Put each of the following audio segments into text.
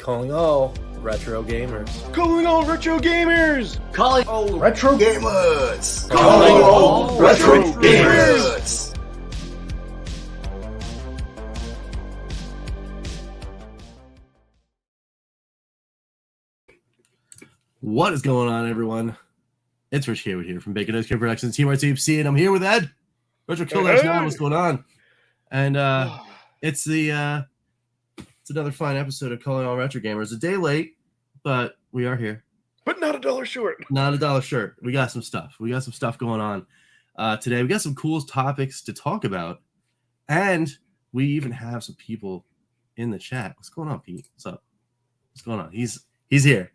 Calling all retro gamers. Calling all retro gamers! Calling all retro gamers! Calling all retro gamers! What is going on, everyone? It's Rich Hayward here from Bacon Ice Cream Productions, Team RTFC, and I'm here with Ed. RetroKillDashNine, what's going on? And it's another fine episode of Calling All Retro Gamers. A day late, but we are here. But not $1 short. Not $1 short. We got some stuff. We got some stuff going on today. We got some cool topics to talk about, and we even have some people in the chat. What's going on, Pete? What's up? What's going on? He's here.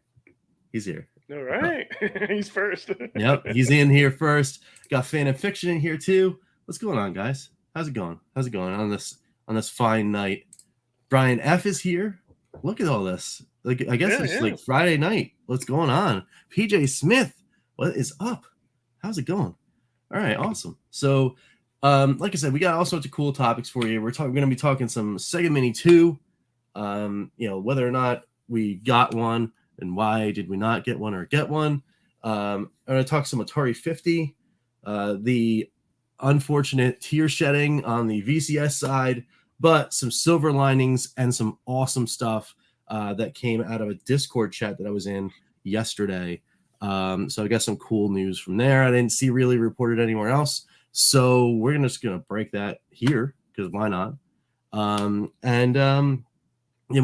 He's here. All right. He's first. Yep, he's in here first. Got Fan and Fiction in here too. What's going on, guys? How's it going? How's it going on this fine night? Brian F is here. Look at all this. Like, I guess it's like Friday night. What's going on? PJ Smith, what is up? How's it going? All right, awesome. So, like I said, we got all sorts of cool topics for you. We're going to be talking some Sega Mini 2. Whether or not we got one and why did we not get one or get one. I'm going to talk some Atari 50. The unfortunate tear shedding on the VCS side, but some silver linings and some awesome stuff that came out of a Discord chat that I was in yesterday. So I got some cool news from there. I didn't see really reported anywhere else. So we're just going to break that here because why not? We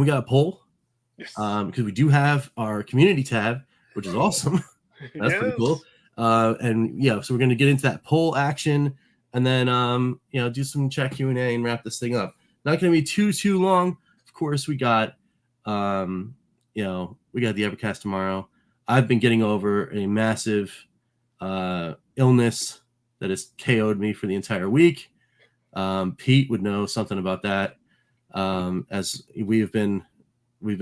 got a poll because we do have our community tab, which is awesome. That's pretty cool. So we're going to get into that poll action and then, do some chat Q&A and wrap this thing up. Not going to be too long. Of course, we got, we got the Evercast tomorrow. I've been getting over a massive illness that has KO'd me for the entire week. Pete would know something about that. As we've been like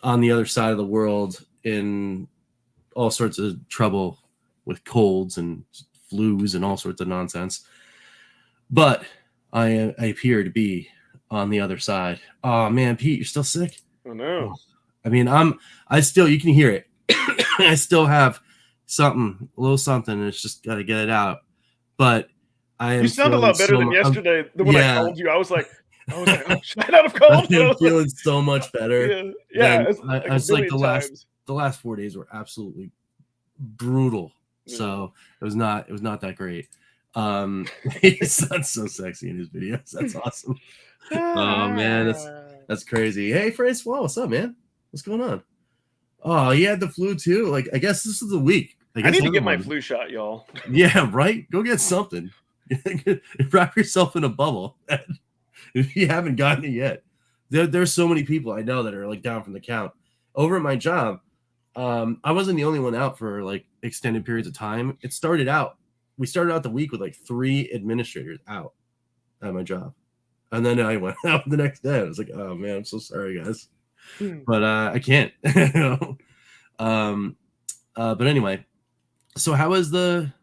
on the other side of the world in all sorts of trouble with colds and flus and all sorts of nonsense. But I appear to be on the other side. Oh man, Pete, you're still sick? Oh no. I mean, you can hear it. I still have a little something, and it's just got to get it out. But you sound a lot better than yesterday. When I called you, I was like, should I not have called? I'm feeling so much better. Yeah. I was like the last 4 days were absolutely brutal. Yeah. So it was not that great. He sounds so sexy in his videos. That's awesome. Oh man, that's crazy. Hey Francois, what's up, man? What's going on? Oh, he had the flu too. Like, I guess this is the week. I need to get my flu shot, y'all. Yeah, right. Go get something. Wrap yourself in a bubble. If you haven't gotten it yet, there's so many people I know that are like down from the count. Over at my job, I wasn't the only one out for like extended periods of time. We started out the week with like 3 administrators out at my job, and then I went out the next day. I was like, oh man, I'm so sorry, guys, but I can't. But anyway, so how's the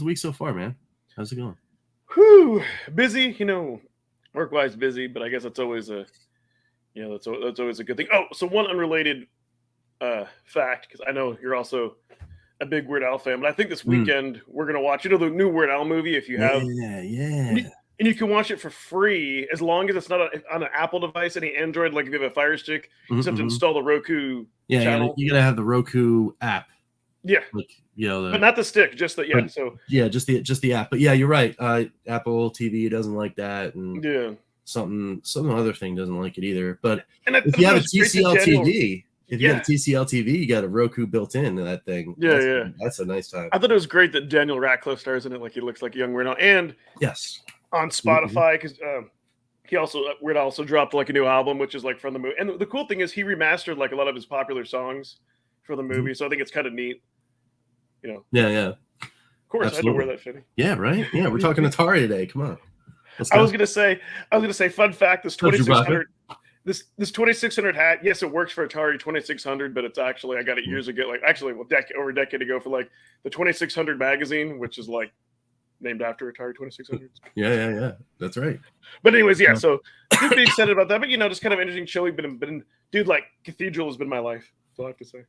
week so far, man? How's it going? Whew, busy, work-wise busy, but I guess that's always that's always a good thing. Oh, so one unrelated fact, because I know you're also a big Weird Al fan, but I think this weekend we're gonna watch the new Weird Al movie. If you have, and you can watch it for free as long as it's not on an Apple device, any Android. Like if you have a Fire Stick, you just have to install the Roku channel. You gotta have the Roku app. Yeah, but not the stick, just the just the app. But yeah, you're right. Apple TV doesn't like that, and some other thing doesn't like it either. But if you have a TCL TV, you got a Roku built into that thing. That's a nice time. I thought it was great that Daniel Radcliffe stars in it. Like he looks like a young Weird Al, and yes, on Spotify because Weird Al also dropped like a new album, which is like from the movie. And the cool thing is he remastered like a lot of his popular songs for the movie, so I think it's kind of neat. Yeah. Of course, absolutely. I know where that fitting. Yeah, right. Yeah, we're talking Atari today. Come on. I was gonna say, fun fact: this 2600, this 2600 hat. Yes, it works for Atari 2600, but it's actually I got it years ago. Like over a decade ago for like the 2600 magazine, which is like named after Atari 2600s. Yeah. That's right. But anyways, yeah. So super excited about that. But just kind of interesting show. We've been dude, like Cathedral has been my life. That's all I have to say.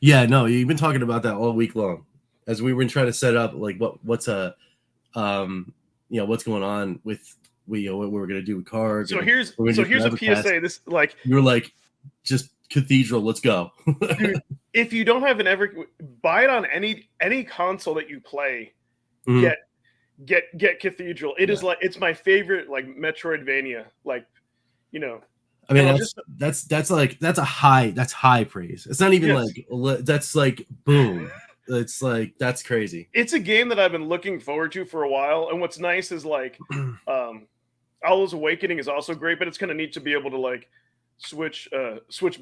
Yeah, no, you've been talking about that all week long, as we were trying to set up like what's what's going on with what we're gonna do with cards. So here's a PSA. This like you were like, just Cathedral, let's go. Dude, if you don't have buy it on any console that you play. Mhm. Get Cathedral. It is like it's my favorite like Metroidvania. Like, I mean, that's high praise. It's not even that's like boom. It's like that's crazy. It's a game that I've been looking forward to for a while. And what's nice is like Owl's Awakening is also great, but it's kind of neat to be able to like switch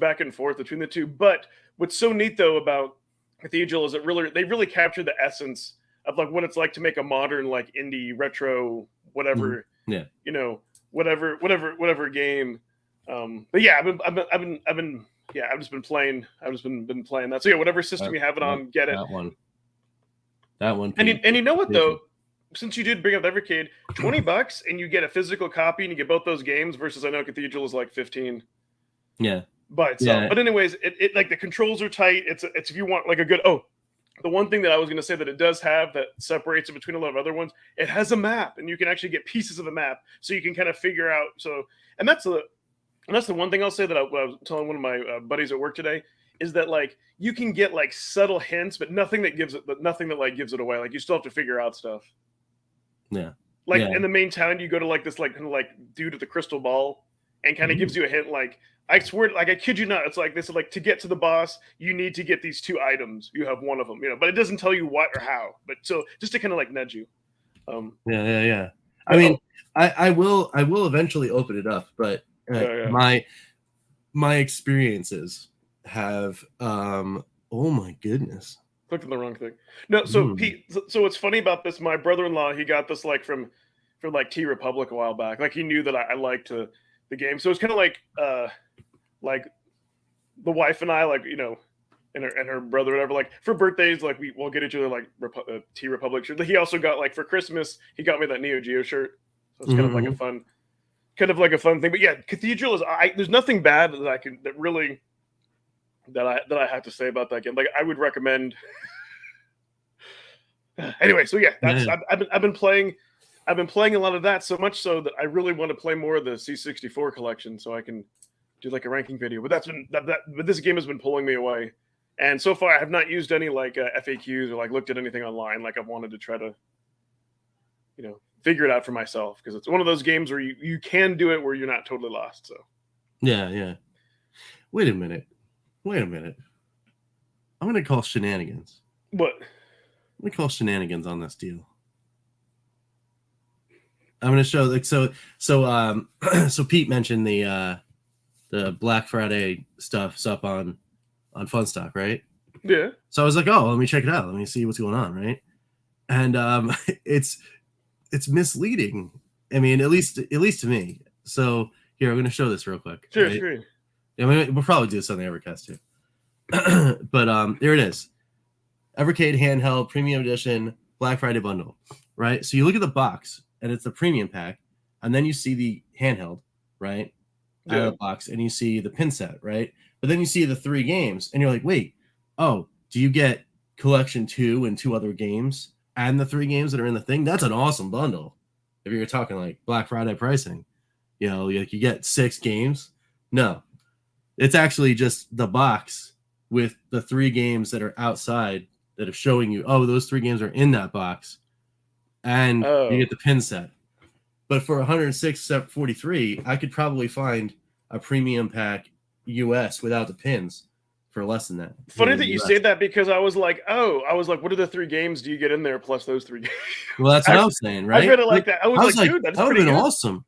back and forth between the two. But what's so neat though about Cathedral is they really captured the essence of like what it's like to make a modern like indie retro whatever whatever game. But yeah, I've just been playing that. So yeah, whatever system you have it on, get it. That one. And you know what though? Since you did bring up Evercade, $20 and you get a physical copy and you get both those games versus I know Cathedral is like 15. Yeah. By itself. Yeah. But anyways, it like the controls are tight. It's if you want like a good the one thing that I was going to say that it does have that separates it between a lot of other ones, it has a map and you can actually get pieces of the map so you can kind of figure out. So, and that's the one thing I'll say that I was telling one of my buddies at work today is that like you can get like subtle hints, but nothing that gives it away. Like you still have to figure out stuff. Yeah. Like in the main town, you go to like this like kind of like dude with the crystal ball and kind of gives you a hint. Like I swear, like I kid you not, it's like this. Like to get to the boss, you need to get these 2 items. You have one of them, but it doesn't tell you what or how. But so just to kind of like nudge you. Yeah. I mean, I will eventually open it up, but my experiences have oh my goodness. Clicked on the wrong thing. No, so Pete, so what's funny about this, my brother-in-law, he got this like from like T Republic a while back. Like he knew that I liked the game. So it's kind of like the wife and I, like, and her brother, whatever, like for birthdays, like we'll get each other like T Republic shirt. He also got like for Christmas, he got me that Neo Geo shirt. So it's kind of like a fun thing. But yeah, Cathedral is there's nothing bad that I have to say about that game. Like I would recommend. Anyway, so yeah, I've been playing a lot of that, so much so that I really want to play more of the C64 collection so I can do like a ranking video. But but this game has been pulling me away. And so far I have not used any like FAQs or like looked at anything online. Like I've wanted to try to figure it out for myself, because it's one of those games where you can do it where you're not totally lost. So yeah. Wait a minute. I'm gonna call shenanigans. What? I'm gonna call shenanigans on this deal. I'm gonna show like so Pete mentioned the Black Friday stuff's up on Funstock, right? Yeah. So I was like, oh, let me check it out. Let me see what's going on, right? And it's misleading. I mean, at least to me. So here, I'm gonna show this real quick. Sure, right? sure. I mean, we'll probably do this on the Evercast too. But there it is. Evercade handheld premium edition Black Friday bundle, right? So you look at the box and it's the premium pack, and then you see the handheld, right? Out of the box, and you see the pin set, right? But then you see the 3 games, and you're like, wait, do you get collection 2 and 2 other games and the 3 games that are in the thing? That's an awesome bundle. If you're talking like Black Friday pricing, you get 6 games. No, it's actually just the box with the 3 games that are outside that are showing you, those 3 games are in that box, and you get the pin set. But for $106.43, I could probably find a premium pack US without the pins for less than that. Funny that you say that, because I was like, what are the 3 games do you get in there plus those 3 games? Well, that's what I was saying, right? I read it like that. I was like, dude, that's that would pretty have been good. awesome.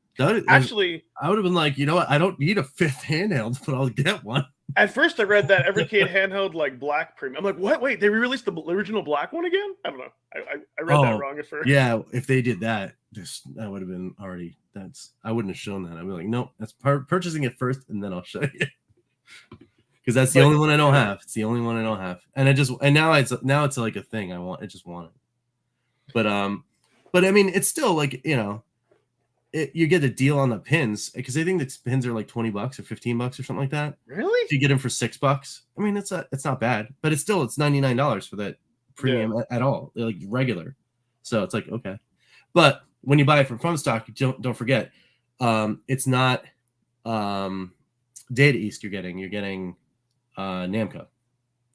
Actually, I would have been like, you know what? I don't need a 5th handheld, but I'll get one. At first, I read that Evercade handheld like black premium. I'm like, what? Wait, they re-released the original black one again? I don't know. I read that wrong at first. Yeah, if they did that, that would have been already. I wouldn't have shown that. I'd be like, nope, that's purchasing it first, and then I'll show you. Because that's the only one I don't have. It's the only one I don't have, and now it's like a thing. I just want it. But But I mean, it's still like, you know, you get a deal on the pins because I think the pins are like $20 or $15 or something like that. Really? If you get them for $6, I mean, it's not bad, but it's $99 for that premium at all, like regular. So it's like, okay. But when you buy it from stock, don't forget, it's not Data East you're getting Namco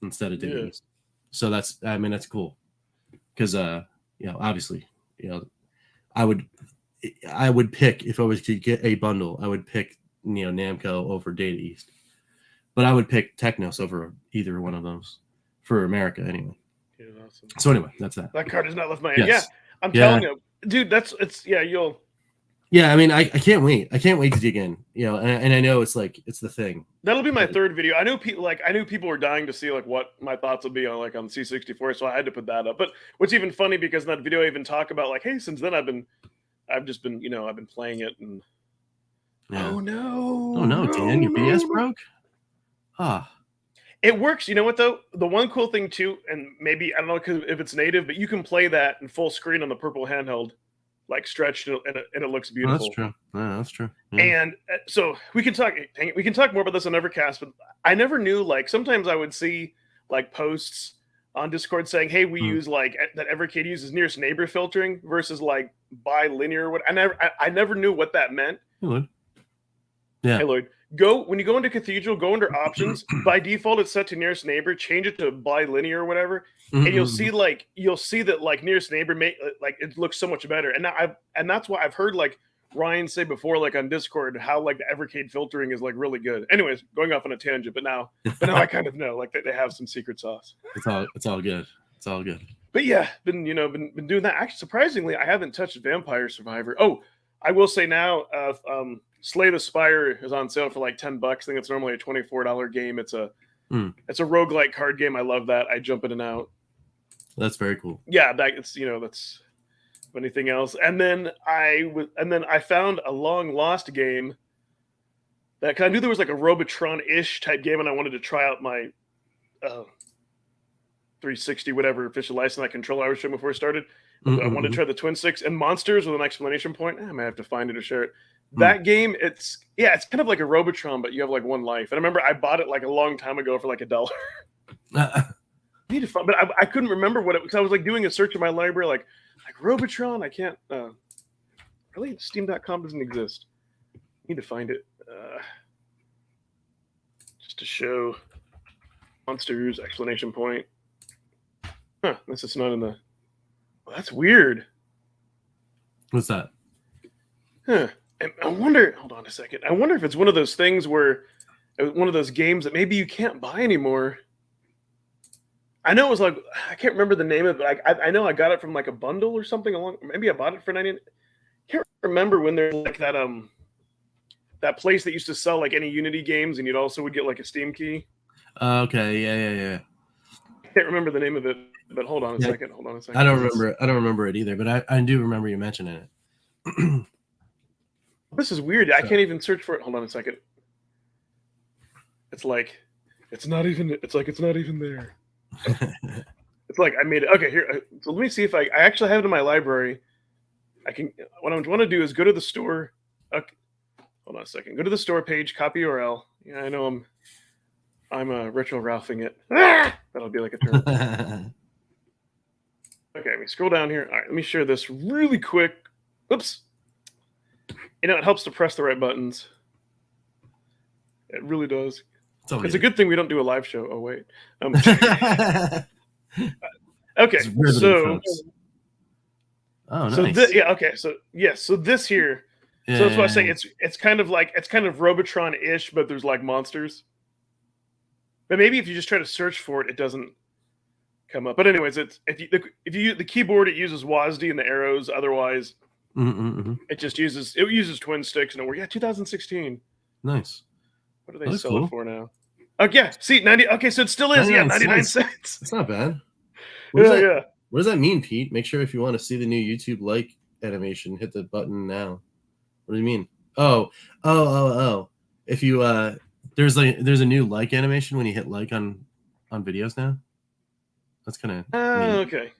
instead of Data East. So that's cool. Because you know, obviously, you know, I would pick, if I was to get a bundle, I would pick, you know, Namco over Data East. But I would pick Technos over either one of those for America anyway. Yeah, awesome. So anyway, that's that. That card has not left my hand. Yes. Yeah, I'm telling you, dude. You'll. Yeah, I mean, I can't wait. I can't wait to dig in. You know, and I know it's the thing. That'll be my third video. I knew people were dying to see like what my thoughts would be on C64, so I had to put that up. But what's even funny, because in that video I even talk about like, hey, since then I've been playing it and. Yeah. Oh no! Dan, your BS broke. Ah. It works. You know what though? The one cool thing too, and maybe I don't know if it's native, but you can play that in full screen on the purple handheld, like stretched, and it looks beautiful. Oh, that's true. Yeah, that's true. Yeah. And so we can talk more about this on Evercast. But I never knew. Like sometimes I would see like posts on Discord saying, "Hey, we use like that Evercade uses nearest neighbor filtering versus like bilinear." What I never knew what that meant. Hey, Lloyd. Yeah. Hey Lloyd. When you go into Cathedral, go under options. By default, it's set to nearest neighbor. Change it to bilinear or whatever, and you'll see that like nearest neighbor like it looks so much better. And that's why I've heard like Ryan say before, like on Discord, how like the Evercade filtering is like really good. Anyways, going off on a tangent, but now I kind of know like that they have some secret sauce. It's all good. It's all good. But yeah, been doing that. Actually, surprisingly, I haven't touched Vampire Survivor. Oh, I will say now, Slay the Spire is on sale for like $10. I think it's normally a $24 game. It's a roguelike card game. I love that. I jump in and out. That's very cool. Yeah, that's anything else. And then I found a long lost game that, cause I knew there was like a Robotron-ish type game, and I wanted to try out my 360 whatever official license that controller I was showing before I started. I wanted to try the Twin Sticks and Monsters with an exclamation point. I might have to find it or share it. That game, it's kind of like a Robotron, but you have like one life. And I remember I bought it like a long time ago for like $1. Need to find, but I couldn't remember what it, because I was like doing a search in my library, like Robotron. I can't. Really, Steam.com doesn't exist. Need to find it. Just to show Monsters exclamation point. Huh? This is not in the. Well, that's weird. What's that? Huh. I wonder. Hold on a second. I wonder if it's one of those things where one of those games that maybe you can't buy anymore. I know it was like, I can't remember the name of it, but I know I got it from like a bundle or something along. Maybe I bought it for 99. Can't remember when there's like that place that used to sell like any Unity games, and you'd also would get like a Steam key. Okay, yeah. Can't remember the name of it, but hold on a second. I don't remember it either, but I do remember you mentioning it. This is weird. I can't even search for it. Hold on a second. It's like it's not even there. It's like I made it. Okay, here. So let me see if I actually have it in my library. I can. What I want to do is go to the store. Okay, hold on a second. Go to the store page. Copy URL. Yeah, I know I'm retro Ralphing it. That'll be like a term. Okay, let me scroll down here. All right, let me share this really quick. Oops. You know, it helps to press the right buttons. It really does. It's a good thing we don't do a live show. Oh, wait. Okay, so... Oh, nice. So so this here... so that's why I say it's kind of Robotron-ish, but there's like monsters. But maybe if you just try to search for it, it doesn't come up. But anyways, if you use the keyboard, it uses WASD and the arrows. Otherwise... It just uses twin sticks and it works. Yeah, 2016. Nice. What do they sell it for now? Oh yeah, see 90. Okay, so it still is 99 cents. It's not bad. What does that mean, Pete? Make sure if you want to see the new YouTube like animation, hit the button now. What do you mean? Oh. If you there's a new like animation when you hit like on videos now. That's kind of okay.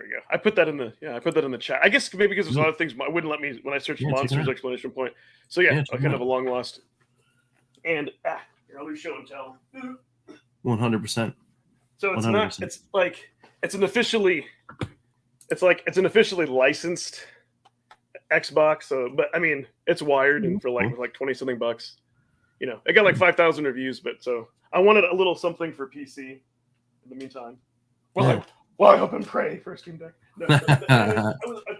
There we go. I put that in the chat. I guess maybe because there's a lot of things I wouldn't let me when I search monsters exclamation point. So yeah, kind of a long lost. And here, I'll do show and tell. 100%. So it's 100%. Not. It's like it's an officially licensed Xbox. So, but I mean, it's wired and for like 20 something bucks. You know, it got like 5,000 reviews, but so I wanted a little something for PC in the meantime. Well, I hope and pray for a Steam Deck. No, I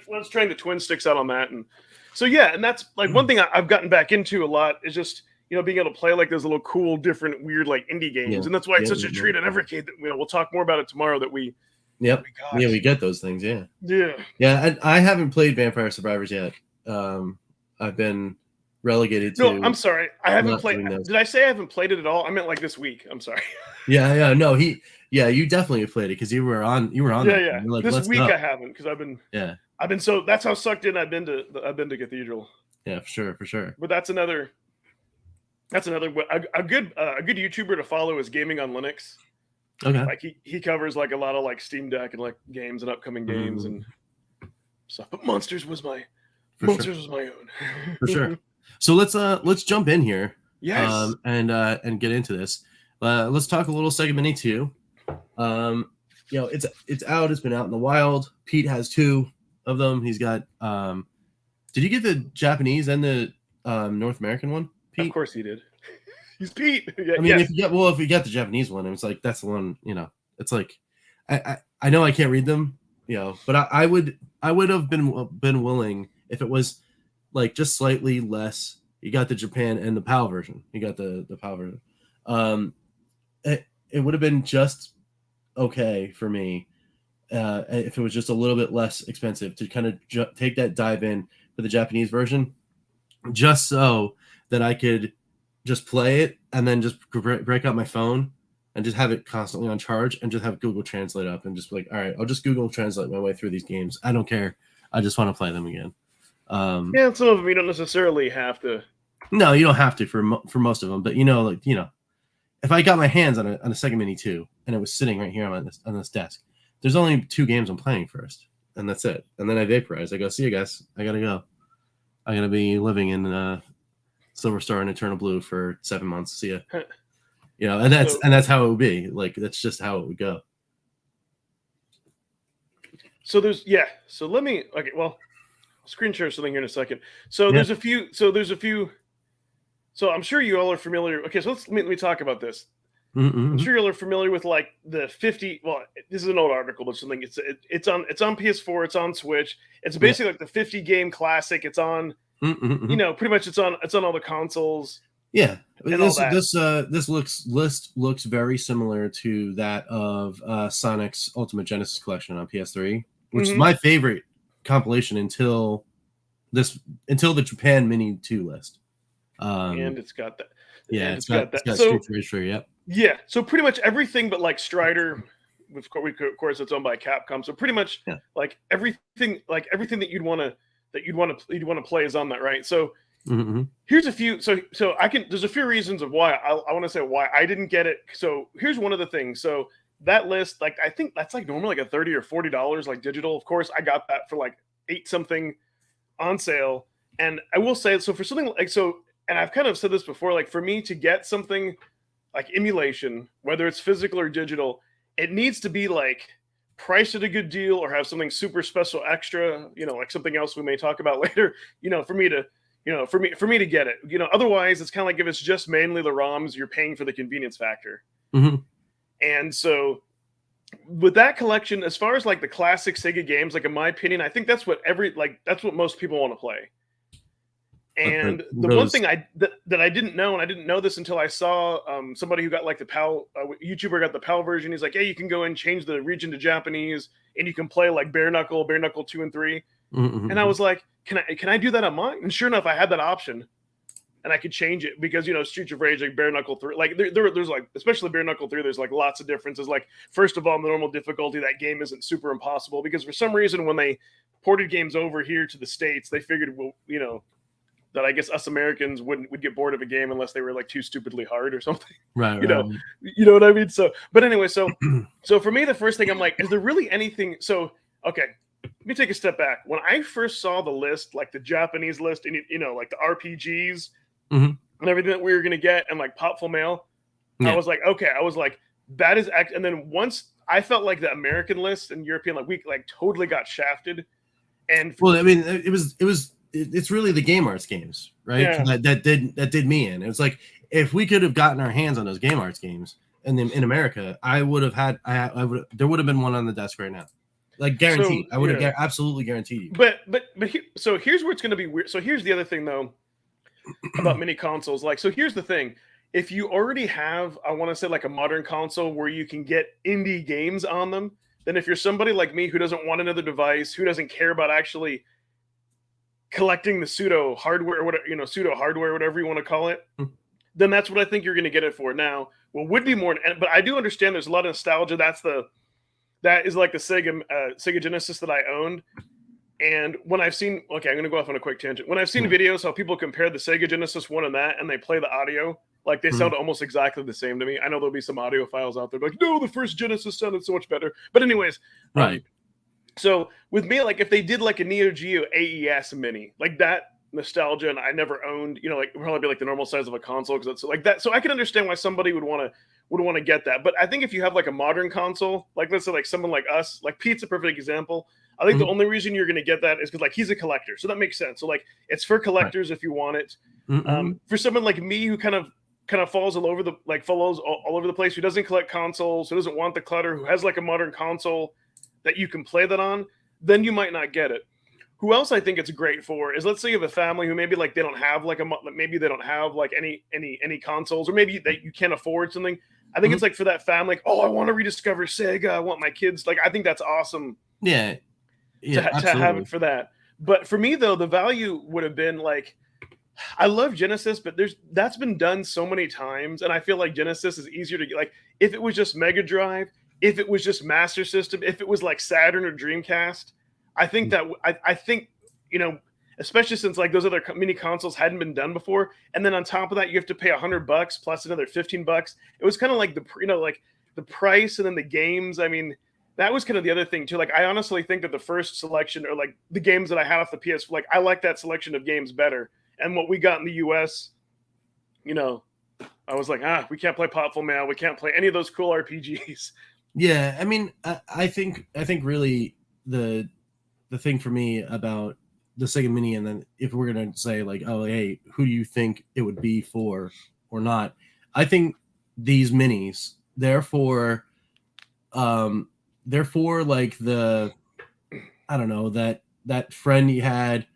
was trying the twin sticks out on that, and so yeah, and that's like one thing I've gotten back into a lot is just being able to play like those little cool, different, weird like indie games, and that's why it's such a treat on every kid. That we'll talk more about it tomorrow. That we we get those things. Yeah. I haven't played Vampire Survivors yet. I've been relegated to. No, I'm sorry, I haven't played. Did I say I haven't played it at all? I meant like this week. I'm sorry. No, you definitely have played it because you were on. Yeah. Like, this week I haven't because I've been so that's how sucked in I've been to Cathedral. Yeah, for sure. But that's another a good YouTuber to follow is Gaming on Linux. Okay. Like he covers like a lot of like Steam Deck and like games and upcoming games and stuff. But Monsters was my own. For sure. So let's jump in here. Yes. And get into this. Let's talk a little Sega Mini 2. It's out. It's been out in the wild. Pete has 2 of them. He's got. Did you get the Japanese and the North American one, Pete? Of course he did. He's Pete. Yeah, I mean, if you get the Japanese one, it's like that's the one. It's like I know I can't read them. But I would have been willing if it was like just slightly less. You got the Japan and the PAL version. You got the PAL version. It would have been just okay for me if it was just a little bit less expensive to kind of take that dive in for the Japanese version, just so that I could just play it and then just break out my phone and just have it constantly on charge and just have Google Translate up and just be like, all right, I'll just Google Translate my way through these games. I don't care. I just want to play them again. Some of them you don't necessarily have to. No, you don't have to for most of them, but if I got my hands on a Sega Mini 2 and it was sitting right here on this desk, there's only 2 games I'm playing first, and that's it. And then I vaporize. I go, see you guys. I gotta go. I'm gonna be living in Silver Star and Eternal Blue for 7 months. See ya. And that's how it would be. Like that's just how it would go. So So let me. Okay. Well, I'll screen share something here in a second. So there's a few. So I'm sure you all are familiar. Okay, so let me talk about this. I'm sure you all are familiar with like the 50. Well, this is an old article, but something. It's on PS4. It's on Switch. It's basically like the 50 game classic. It's on. Pretty much it's on all the consoles. Yeah, this list looks very similar to that of Sonic's Ultimate Genesis Collection on PS3, which is my favorite compilation until the Japan Mini 2 list. And it's got that. Yeah, it's got Street Racer. Yep. Yeah, so pretty much everything, but like Strider, of course, it's owned by Capcom. So pretty much like everything that you'd want to play is on that, right? So here's a few. So there's a few reasons of why I want to say why I didn't get it. So here's one of the things. So that list, like I think that's like normally like a $30 or $40 like digital. Of course, I got that for like 8 something on sale. And I will say, so for something like so. And I've kind of said this before, like for me to get something like emulation, whether it's physical or digital, it needs to be like priced at a good deal or have something super special extra, like something else we may talk about later, for me to get it, otherwise it's kind of like if it's just mainly the ROMs, you're paying for the convenience factor. And so with that collection, as far as like the classic Sega games, like in my opinion, I think that's what that's what most people want to play. And the one thing that I didn't know, and I didn't know this until I saw somebody who got like the PAL YouTuber got the PAL version. He's like, "Hey, you can go and change the region to Japanese, and you can play like Bare Knuckle 2 and 3." And I was like, "Can I do that on mine?" And sure enough, I had that option, and I could change it because Streets of Rage, like Bare Knuckle 3, like there's like especially Bare Knuckle 3, there's like lots of differences. Like first of all, in the normal difficulty, that game isn't super impossible because for some reason when they ported games over here to the States, they figured that I guess us Americans would get bored of a game unless they were like too stupidly hard or something. Right. You know what I mean? So, but anyway, so for me, the first thing I'm like, is there really anything? So okay, let me take a step back. When I first saw the list, like the Japanese list, and like the RPGs Mhm. and everything that we were gonna get, and like Popful Mail, I Yeah. was like, okay, I was like, that is act. And then once I felt like the American list and European, like we like totally got shafted. And Well, I mean, it's really the Game Arts games, right? Yeah. That did me in. It was like if we could have gotten our hands on those Game Arts games and then in America, I would have had there would have been one on the desk right now, like guaranteed. So, I would have absolutely guaranteed you. So here's where it's going to be weird. So here's the other thing though about mini consoles. Like, so here's the thing: if you already have, I want to say like a modern console where you can get indie games on them, then if you're somebody like me who doesn't want another device, who doesn't care about actually collecting the pseudo hardware, or whatever, pseudo hardware, whatever you want to call it, then that's what I think you're going to get it for. Now, what would be more, but I do understand there's a lot of nostalgia. That is like the Sega Genesis that I owned. And when I've seen, okay, I'm going to go off on a quick tangent. When I've seen videos how people compare the Sega Genesis 1 and that, and they play the audio, like they sound almost exactly the same to me. I know there'll be some audio files out there like, no, the first Genesis sounded so much better. But anyways, right. So with me, like if they did like a Neo Geo AES mini, like that nostalgia, and I never owned, like it'd probably be like the normal size of a console because it's like that. So I can understand why somebody would want to get that. But I think if you have like a modern console, like let's say like someone like us, like Pete's a perfect example. I think the only reason you're going to get that is because like he's a collector, so that makes sense. So like it's for collectors if you want it. For someone like me who kind of falls all over the place, who doesn't collect consoles, who doesn't want the clutter, who has like a modern console that you can play that on, then you might not get it. Who else I think it's great for is, let's say you have a family who maybe like they don't have like maybe they don't have like any consoles, or maybe that you can't afford something. I think it's like for that family, like, oh, I want to rediscover Sega. I want my kids. Like, I think that's awesome. Yeah. To have it for that. But for me though, the value would have been like, I love Genesis, but that's been done so many times, and I feel like Genesis is easier to get. Like, if it was just Mega Drive, if it was just Master System, if it was like Saturn or Dreamcast, I think that I think especially since like those other mini consoles hadn't been done before, and then on top of that you have to pay $100 plus another $15. It was kind of like the price and then the games. I mean, that was kind of the other thing too. Like, I honestly think that the first selection, or like the games that I had off the PS, like I like that selection of games better. And what we got in the US, I was like, we can't play Popful Mail, we can't play any of those cool RPGs. Yeah, I mean, I think really the thing for me about the Sega Mini, and then if we're gonna say like, oh, hey, who do you think it would be for or not? I think these minis, they're for like the, I don't know, that friend you had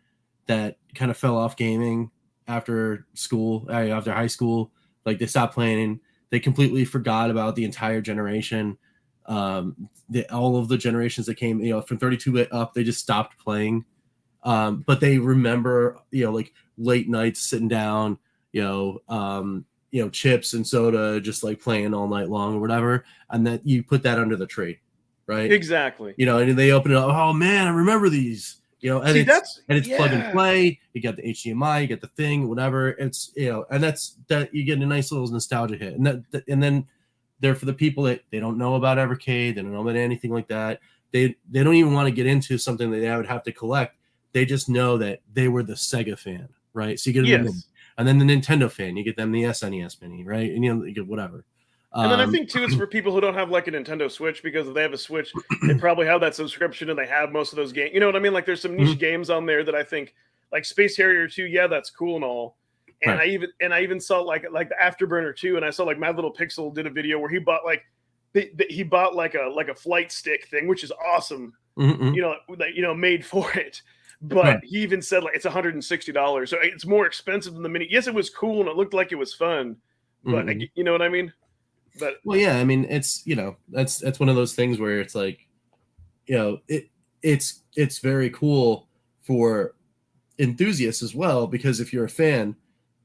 that kind of fell off gaming after school, after high school. Like, they stopped playing, they completely forgot about the entire generation. All of the generations that came, from 32-bit up, they just stopped playing. But they remember, like late nights sitting down, chips and soda, just like playing all night long or whatever. And that you put that under the tree, right? Exactly. And they open it up. Oh man, I remember these. And it's plug and play. You got the HDMI, you get the thing, whatever. It's and that's that you get a nice little nostalgia hit, and then they're for the people that they don't know about Evercade, they don't know about anything like that. They don't even want to get into something that they would have to collect. They just know that they were the Sega fan, right? So you get them, and then the Nintendo fan, you get them the SNES Mini, right? And you get whatever. And then I think too, it's for people who don't have like a Nintendo Switch, because if they have a Switch, they probably have that subscription and they have most of those games. You know what I mean? Like, there's some niche games on there that I think, like Space Harrier 2, yeah, that's cool and all. And right. I even saw like the Afterburner 2, and I saw like Mad Little Pixel did a video where he bought like a flight stick thing, which is awesome. Made for it. But he even said like it's $160, so it's more expensive than the Mini. Yes, it was cool and it looked like it was fun, but you know what I mean. But well, yeah, I mean, it's that's one of those things where it's like, it's very cool for enthusiasts as well, because if you're a fan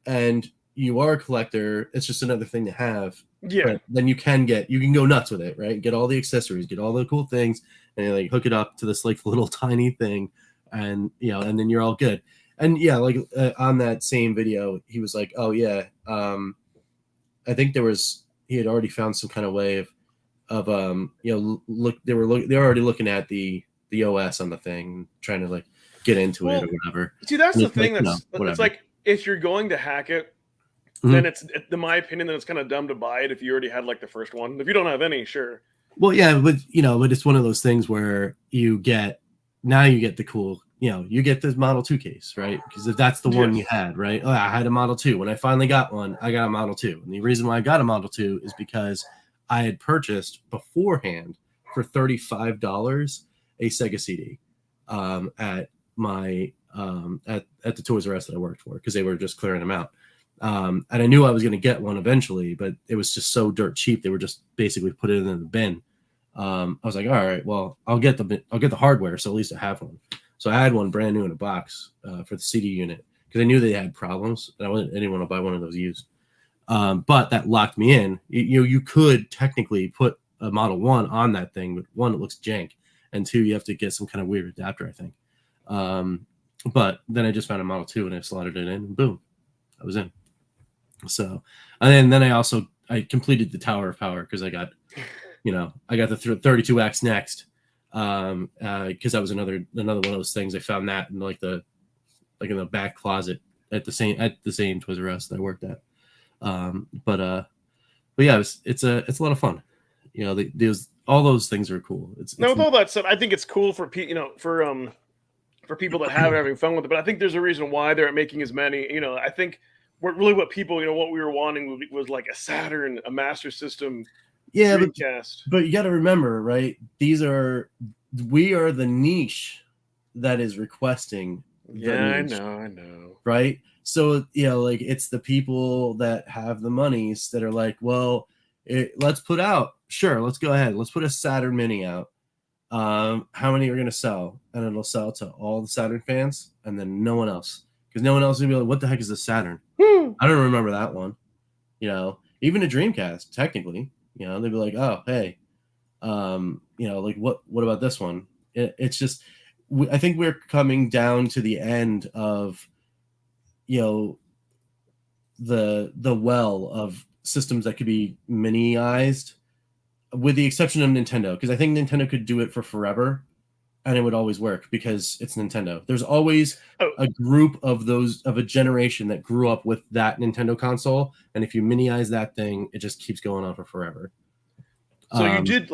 and you are a collector, it's just another thing to have. Yeah. But then you can go nuts with it, right? Get all the accessories, get all the cool things, and like hook it up to this like little tiny thing, and and then you're all good. And yeah, like on that same video, he was like, oh yeah, I think he had already found some kind of way of they were already looking at the the OS on the thing, trying to like get into it or whatever. See, that's And the it's thing. like, That's whatever. it's like if you're going to hack it, then it's in my opinion, then it's kind of dumb to buy it if you already had like the first one. If you don't have any, sure. Well, yeah, but but it's one of those things where you get the cool, you get the Model 2 case, right? Because if that's the one you had, right? Oh, I had a Model 2. When I finally got one, I got a Model 2. And the reason why I got a Model 2 is because I had purchased beforehand for $35 a Sega CD at my at the Toys R Us that I worked for, because they were just clearing them out. And I knew I was going to get one eventually, but it was just so dirt cheap. They were just basically put it in the bin. I was like, all right, well, I'll get the hardware, so at least I have one. So I had one brand new in a box for the CD unit, because I knew they had problems, and I didn't want to buy one of those used. But that locked me in. You could technically put a Model 1 on that thing, but one, it looks jank, and two, you have to get some kind of weird adapter, I think. But then I just found a Model 2 and I slotted it in, and boom, I was in. So, and then I completed the Tower of Power, because I got the 32X next, because that was another one of those things. I found that in in the back closet at the same Toys R Us that I worked at. But yeah, it's a lot of fun. All those things are cool. With all that said, I think it's cool for for people that have having fun with it. But I think there's a reason why they're making as many. I think what people, what we were wanting was like a Saturn, a Master System. Yeah, Dreamcast. But you got to remember, right? We are the niche that is requesting. Yeah, niche, I know. Right? So, it's the people that have the monies that are like, well, let's put out. Sure, let's go ahead. Let's put a Saturn Mini out. How many are going to sell? And it'll sell to all the Saturn fans, and then no one else. Because no one else will be like, what the heck is a Saturn? I don't remember that one. Even a Dreamcast, technically. They'd be like, oh, hey, what about this one? It's just, I think we're coming down to the end of, the well of systems that could be miniized, with the exception of Nintendo, because I think Nintendo could do it for forever and it would always work because it's Nintendo. There's always a group of a generation that grew up with that Nintendo console, and if you miniize that thing, it just keeps going on for forever. So you did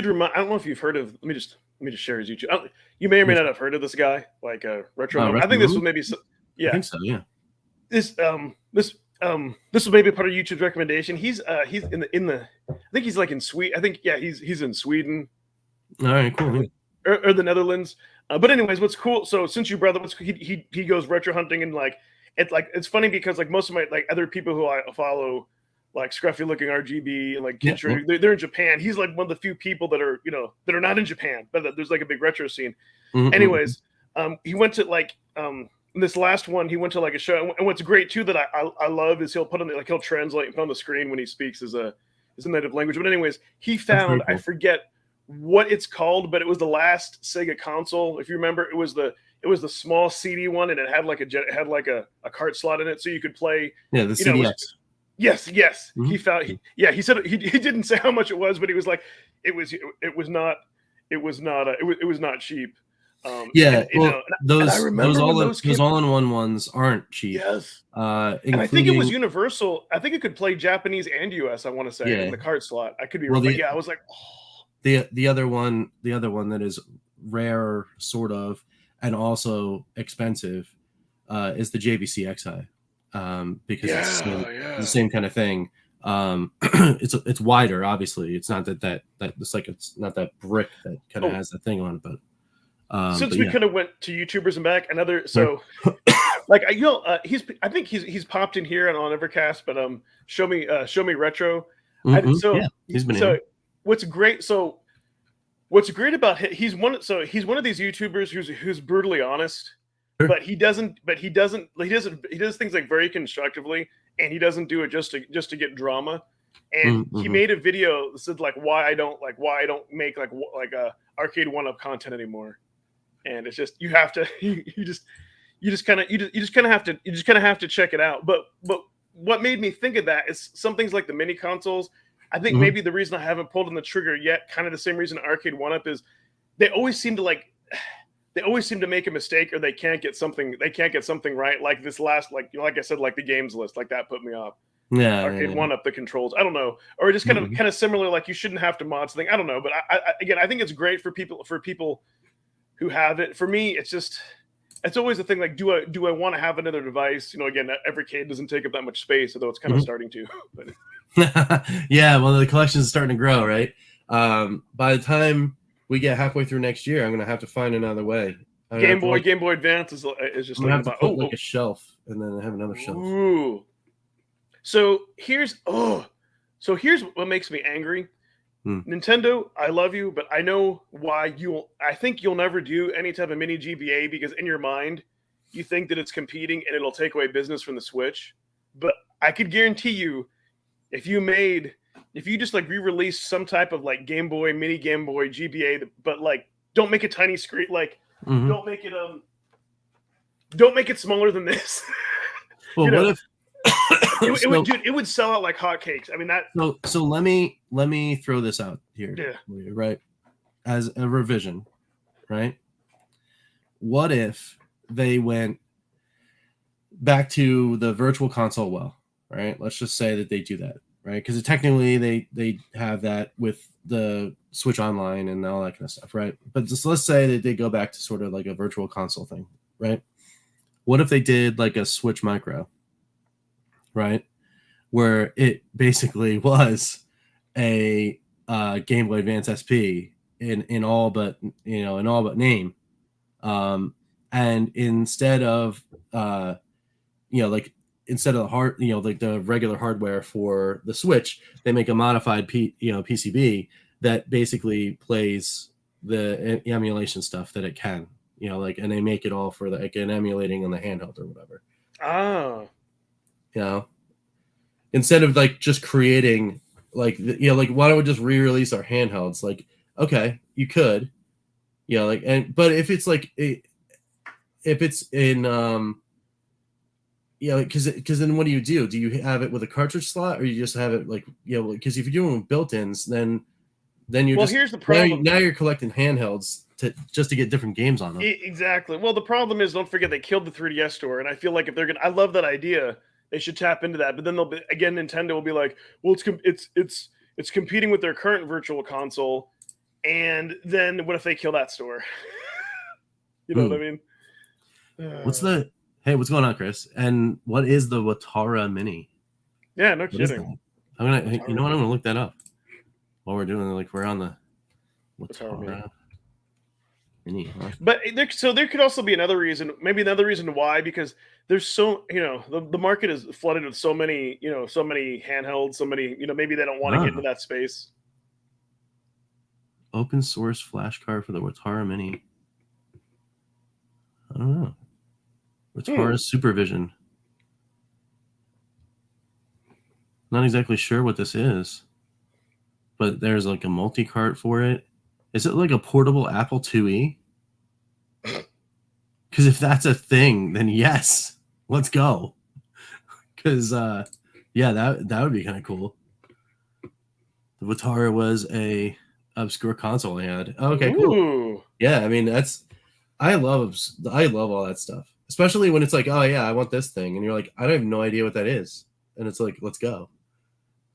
remind. I don't know if you've heard of. Let me just share his YouTube. You may or may not have heard of this guy, like Retro. I think this was maybe. Yeah, I think so. Yeah. This was maybe part of YouTube's recommendation. He's in the. I think he's like in Sweden. I think he's in Sweden. All right, cool. Or the Netherlands. But anyways, what's cool? So since you brought up, he goes retro hunting, and it's funny because like most of my other people who I follow, like scruffy looking RGB and like Kinshiro, they're in Japan. He's like one of the few people that are that are not in Japan, but there's like a big retro scene. Mm-hmm. Anyways, he went to this last one. He went to like a show, and what's great too that I love is he'll put on he'll translate on the screen when he speaks as a native language. But anyways, he found cool. I forget what it's called, but it was the last Sega console. If you remember, it was the small CD one, and it had like a cart slot in it, so you could play. Yeah, the CDX. Yes. Mm-hmm. He found. He said he didn't say how much it was, but he was like, it was not cheap. Those all-in-one ones aren't cheap. Yes, and I think it was universal. I think it could play Japanese and US. I want to say in the cart slot. I could be wrong. I was like, oh. The other one that is rare, sort of, and also expensive, is the JVC XI, because it's the same kind of thing. It's wider, obviously. It's not that it's not that brick that kind of has that thing on it, but since we kind of went to YouTubers and back, I think he's popped in here and on Evercast, but show me retro. Mm-hmm. He's been here. What's great about him, he's one of these YouTubers who's brutally honest, but he does things like very constructively, and he doesn't do it just to get drama. And he made a video that said like why I don't make like a arcade 1-up content anymore. And it's just you just kind of have to check it out. But what made me think of that is some things like the mini consoles. I think maybe the reason I haven't pulled on the trigger yet, kind of the same reason arcade 1-up is they always seem to make a mistake, or they can't get something right. Like this last, like I said, like the games list, like that put me off. Yeah, Arcade One Up, the controls, I don't know, or just kind of similar, like you shouldn't have to mod something. I don't know, but I think it's great for people who have it. For me, it's always a thing. Like, do I want to have another device? Again, every arcade doesn't take up that much space, although it's kind of starting to. But yeah, well, the collection is starting to grow, right? By the time we get halfway through next year, I'm gonna have to find another way. Game Boy Advance is just I'm gonna have to put like a shelf, and then I have another shelf. Ooh. So here's what makes me angry. Nintendo, I love you, but I know why I think you'll never do any type of mini GBA, because in your mind, you think that it's competing and it'll take away business from the Switch. But I could guarantee you, if you just like re-release some type of like Game Boy, mini Game Boy GBA, but like don't make a tiny screen, like don't make it smaller than this. Well, what if it would sell out like hotcakes. I mean that. So let me throw this out here. Yeah. Right. As a revision, right? What if they went back to the virtual console? Well, right. Let's just say that they do that, right? Because technically they have that with the Switch Online and all that kind of stuff, right? But just let's say that they go back to sort of like a virtual console thing, right? What if they did like a Switch Micro? Right, where it basically was a Game Boy Advance SP in all but name, and instead of instead of the regular hardware for the Switch, they make a modified PCB that basically plays the emulation stuff that it can, and they make it all for emulating on the handheld or whatever. Oh. Instead of like just creating why don't we just re-release our handhelds? Like, okay, you could, but if it's in because then what do? Do you have it with a cartridge slot, or you just have it because if you're doing built-ins, then here's the problem. Now you're collecting handhelds just to get different games on them. Exactly. Well, the problem is, don't forget, they killed the 3DS store, and I feel like if they're I love that idea. They should tap into that, but then Nintendo will be like, well, it's competing with their current virtual console, and then what if they kill that store? You know what I mean? What's going on, Chris? And what is the Watara Mini? Yeah, no kidding. I'm gonna look that up while we're doing we're on the Watara Mini. Huh? But there could also be another reason why, because there's the market is flooded with so many handhelds, so many maybe they don't want to get into that space. Open source flashcard for the Watara Mini. I don't know. Watara Supervision. Not exactly sure what this is, but there's like a multi-cart for it. Is it like a portable Apple IIe? Because if that's a thing, then yes, let's go. Because that would be kind of cool. The Watara was a obscure console I had. Okay, cool. Yeah, I mean I love all that stuff, especially when it's like, oh yeah, I want this thing, and you're like, I have no idea what that is, and it's like, let's go.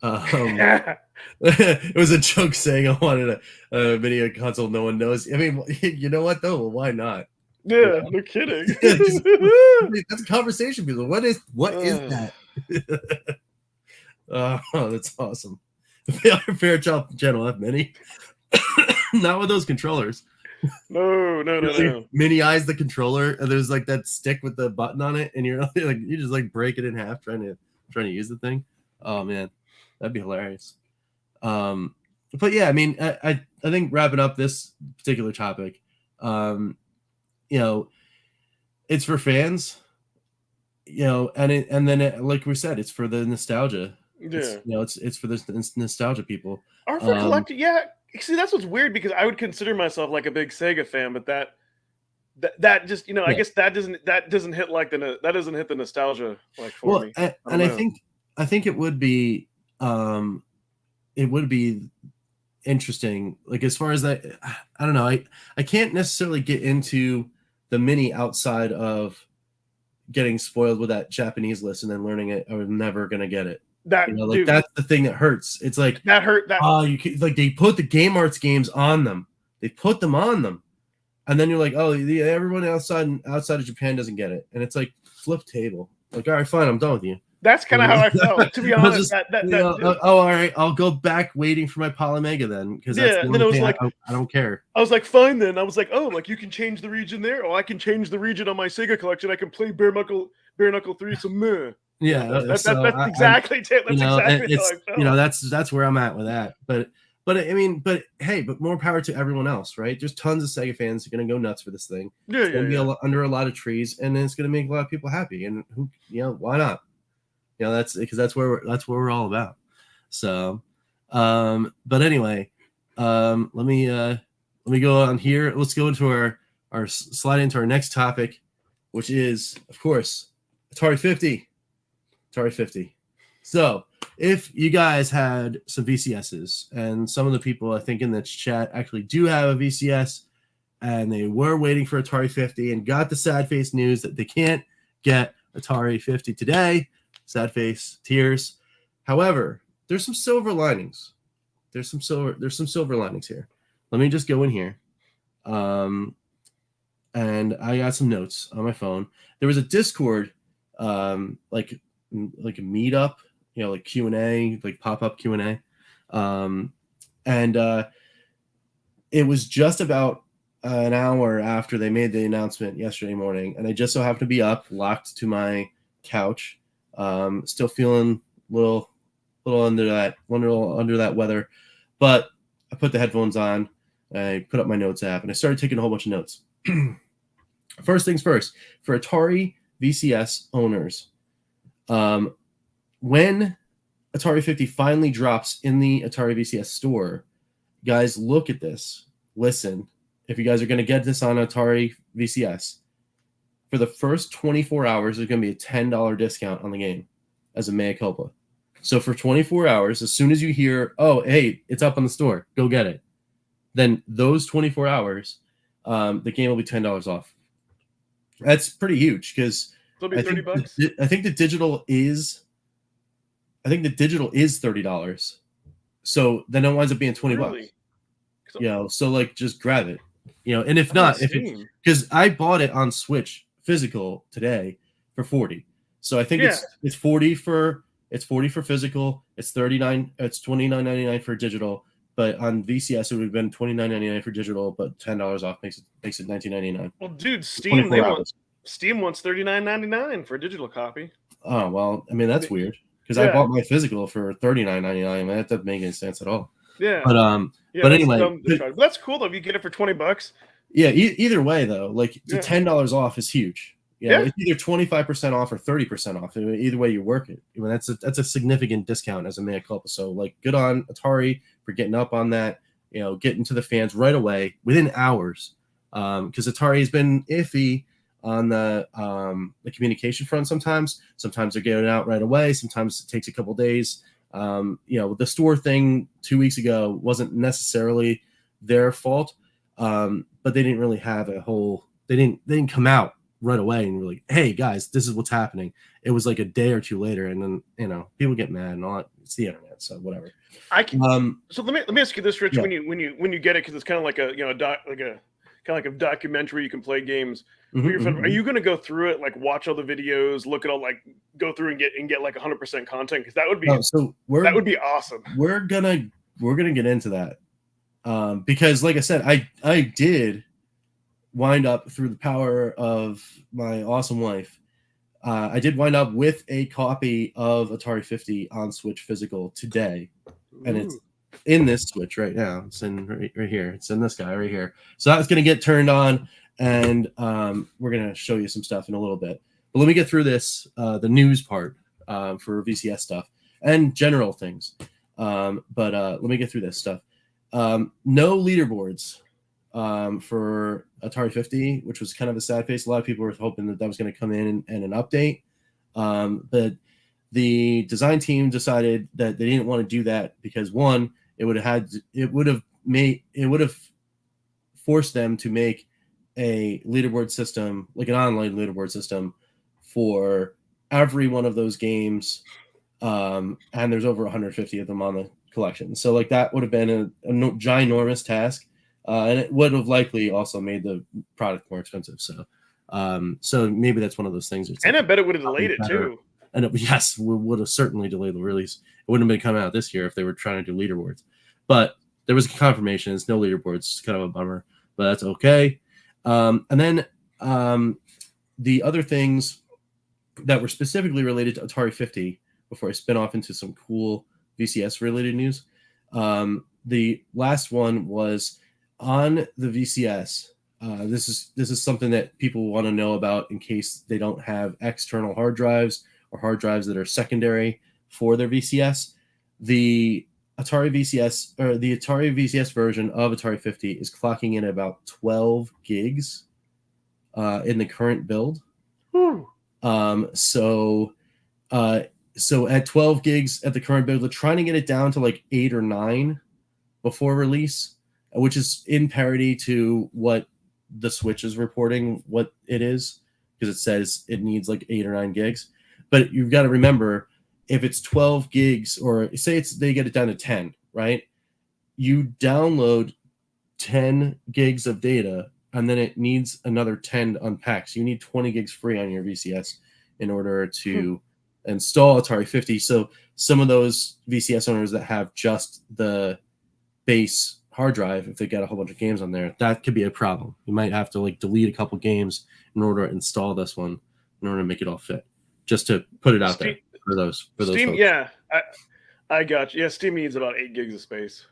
It was a joke saying I wanted a video console no one knows. I mean, you know what though? Well, why not? Yeah, no kidding. That's a conversation, people. What is that? Oh, that's awesome. Fairchild Channel F Mini. Not with those controllers. No. Mini-eyes the controller, and there's like that stick with the button on it, and you're like you just like break it in half trying to use the thing. Oh man, that'd be hilarious. But yeah, I mean, I think wrapping up this particular topic, it's for fans, and then like we said, it's for the nostalgia. Yeah, it's for the nostalgia people. Or for collecting. Yeah, see, that's what's weird, because I would consider myself like a big Sega fan, but that just I guess that doesn't hit like that doesn't hit the nostalgia like for me. I think it would be interesting. Like as far as that, I don't know. I can't necessarily get into the mini outside of getting spoiled with that Japanese list and then learning it. I was never gonna get it. That, You know, like dude, that's the thing that hurts. It's like that hurt. That you can, like they put the Game Arts games on them. They put them on them, and then you're like, oh, everyone outside of Japan doesn't get it, and it's like flip table. Like, all right, fine, I'm done with you. that's kind of how I felt, to be honest. All right, I'll go back waiting for my Polymega then, because that's the and then only it was thing like, I don't care. I was like, fine then. I was like, oh, like you can change the region there. Oh, I can change the region on my Sega collection. I can play Bare Knuckle 3. So meh. Yeah, that's exactly how I felt. You know, that's where I'm at with that. But I mean, but hey, but more power to everyone else, right? There's tons of Sega fans who are gonna go nuts for this thing. It's gonna be under a lot of trees, and then it's gonna make a lot of people happy. And who, why not? That's because that's where we're all about. So, but anyway, let me go on here. Let's go into our slide into our next topic, which is, of course, Atari 50. So if you guys had some VCSs, and some of the people I think in this chat actually do have a VCS, and they were waiting for Atari 50 and got the sad face news that they can't get Atari 50 today. Sad face, tears. However, there's some silver linings. There's some silver linings here. Let me just go in here. And I got some notes on my phone. There was a Discord, like a meetup, like Q&A, like pop-up Q&A. And it was just about an hour after they made the announcement yesterday morning, and I just so happened to be up, locked to my couch, still feeling a little under that weather, but I put the headphones on, I put up my notes app, and I started taking a whole bunch of notes. First things first, for Atari VCS owners, when Atari 50 finally drops in the Atari VCS store, guys, look at this. Listen, if you guys are going to get this on Atari VCS, for the first 24 hours, there's going to be a $10 discount on the game as a mea culpa. So for 24 hours, as soon as you hear, oh, hey, it's up on the store, go get it, then those 24 hours, the game will be $10 off. That's pretty huge, because it'll be $30. I think the digital is $30. So then it winds up being $20. So like just grab it. And if not, because I bought it on Switch physical today for $40. So I think it's 40 for physical, it's $29.99 for digital, but on VCS it would have been $29.99 for digital, but $10 off makes it $19.99. Well, dude, Steam wants $39.99 for a digital copy. Oh well, I mean that's weird, because I bought my physical for $39.99. That doesn't make any sense at all. Yeah. But anyway, but that's cool though. If you get it for $20. Yeah. Either way though, like the $10 off is huge. It's either 25% off or 30% off. Either way you work it. I mean, that's a significant discount as a mea culpa. So like, good on Atari for getting up on that. Getting to the fans right away within hours. Because Atari has been iffy on the communication front sometimes. Sometimes they're getting it out right away. Sometimes it takes a couple days. The store thing 2 weeks ago wasn't necessarily their fault, but they didn't really have they didn't come out right away and were like, hey guys, this is what's happening. It was like a day or two later, and then people get mad and all that. It's the internet, so whatever. I can. So let me ask you this, Rich. Yeah. When you get it, because it's kind of like a documentary. You can play games. Are you going to go through it, like watch all the videos, look at all, like go through and get like 100% content? Because that would be that would be awesome. We're gonna get into that, because like I said, I did wind up, through the power of my awesome wife, I did wind up with a copy of Atari 50 on Switch physical today. And it's in this Switch right now. It's in right here. It's in this guy right here. So that's going to get turned on, and we're going to show you some stuff in a little bit. But let me get through this, the news part for VCS stuff and general things. But let me get through this stuff. No leaderboards for Atari 50, which was kind of a sad face. A lot of people were hoping that was going to come in and an update. But the design team decided that they didn't want to do that because, one, it would have forced them to make a leaderboard system, like an online leaderboard system, for every one of those games. And there's over 150 of them on the collection. So like that would have been a ginormous task. And it would have likely also made the product more expensive. So maybe that's one of those things. And I bet it would have delayed it too. And yes, we would have certainly delayed the release. It wouldn't have been coming out this year if they were trying to do leaderboards. But there was a confirmation. It's no leaderboards. It's kind of a bummer, but that's okay. And then the other things that were specifically related to Atari 50, before I spin off into some cool VCS related news. The last one was on the VCS. This is something that people want to know about in case they don't have external hard drives or hard drives that are secondary for their VCS. The Atari VCS version of Atari 50 is clocking in about 12 gigs in the current build. So at 12 gigs at the current build, they're trying to get it down to like 8 or 9 before release, which is in parity to what the Switch is reporting what it is, because it says it needs like 8 or 9 gigs. But you've got to remember, if it's 12 gigs, or say they get it down to 10, right? You download 10 gigs of data, and then it needs another 10 to unpack. So you need 20 gigs free on your VCS in order to install Atari 50. So some of those VCS owners that have just the base hard drive, if they got a whole bunch of games on there, that could be a problem. You might have to like delete a couple games in order to install this one in order to make it all fit. Just to put it out there for those Steam, folks. Yeah, I got you. Yeah, Steam needs about 8 gigs of space.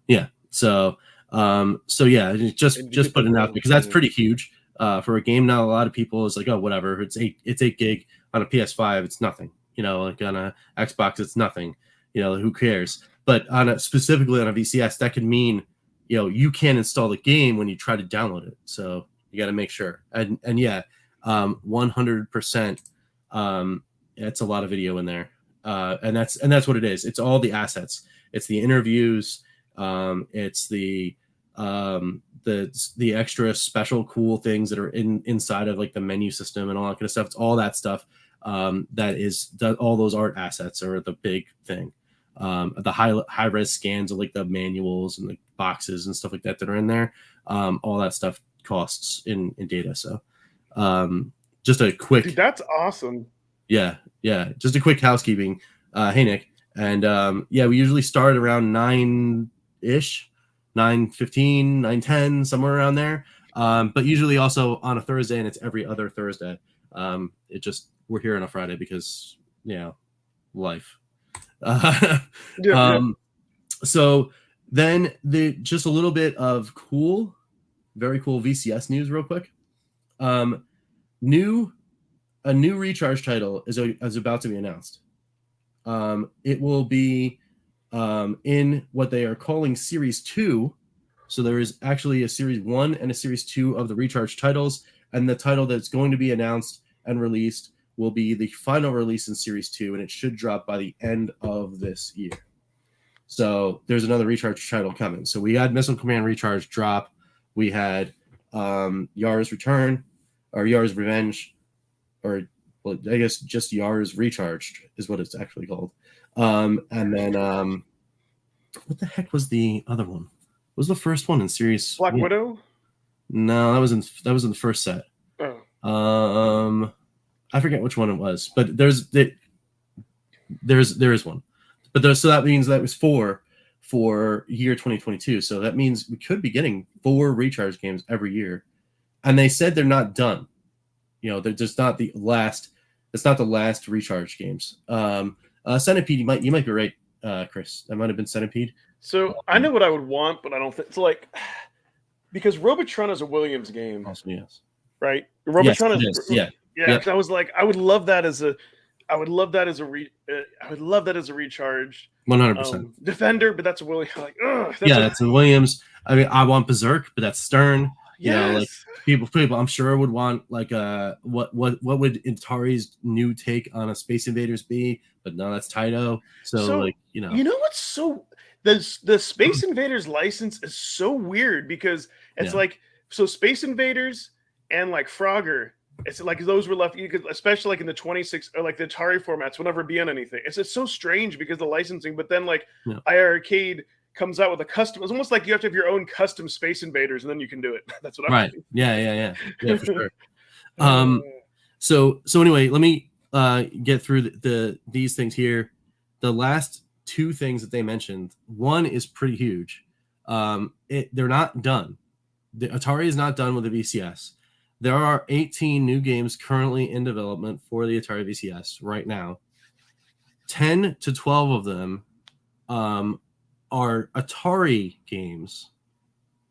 Yeah. So yeah, just putting it out because that's pretty huge for a game. Now a lot of people is like, oh, whatever. It's 8 gig on a PS5. It's nothing. Like on a Xbox, it's nothing. Who cares? But specifically on a VCS, that could mean you can't install the game when you try to download it. So you got to make sure. And yeah, 100%. It's a lot of video in there, and that's what it is. It's all the assets. It's the interviews. It's the extra special cool things that are inside of like the menu system and all that kind of stuff. It's all that stuff. All those art assets are the big thing. The high res scans of like the manuals and the boxes and stuff like that are in there. All that stuff costs in data. So just a quick. Dude, that's awesome. Yeah. Just a quick housekeeping. Hey Nick, and we usually start around 9-ish, 9:15, 9:10, somewhere around there. But usually also on a Thursday, and it's every other Thursday. We're here on a Friday because life. So then just a little bit of very cool VCS news real quick. A new recharge title is about to be announced. It will be in what they are calling Series 2. So there is actually a Series 1 and a Series 2 of the recharge titles, and the title that's going to be announced and released will be the final release in Series 2, and it should drop by the end of this year. So there's another recharge title coming. So we had Missile Command Recharge drop. We had Yara's Return, or Yara's Revenge, or well, I guess just Yara's Recharged is what it's actually called. And then what the heck was the other one? What was the first one in Series? Black Widow? No, that was in the first set. Oh. I forget which one it was, but there is one. But so that means that was 4 for year 2022. So that means we could be getting 4 recharge games every year. And they said they're not done. They're just not the last. It's not the last recharge games. Centipede, you might be right, Chris. That might have been Centipede. So I know what I would want, but I don't think it's like, because Robotron is a Williams game. Also, yes. Right? Robotron yes, is. Yeah. Yeah. Yep. I was like, I would love that as a recharge. 100%. Defender, but that's a Williams. Like, that's a Williams. I mean, I want Berserk, but that's Stern. You know, like Yes. people I'm sure would want like what would Atari's new take on a Space Invaders be? But no, that's Taito. So So like, you know. you know what's so the Space Invaders license is so weird because it's Yeah. like so Space Invaders and like Frogger. It's like those were left, you could, especially like in the 26 or like the Atari formats, will never be on anything. It's just so strange because the licensing. But then like Yeah. IR Arcade comes out with a custom. It's almost like you have to have your own custom Space Invaders, and then you can do it. That's what I'm Right. thinking. Yeah, for sure. So anyway, let me get through these things here. The last two things that they mentioned, one is pretty huge. They're not done. The Atari is not done with the VCS. There are 18 new games currently in development for the Atari VCS right now. 10 to 12 of them are Atari games,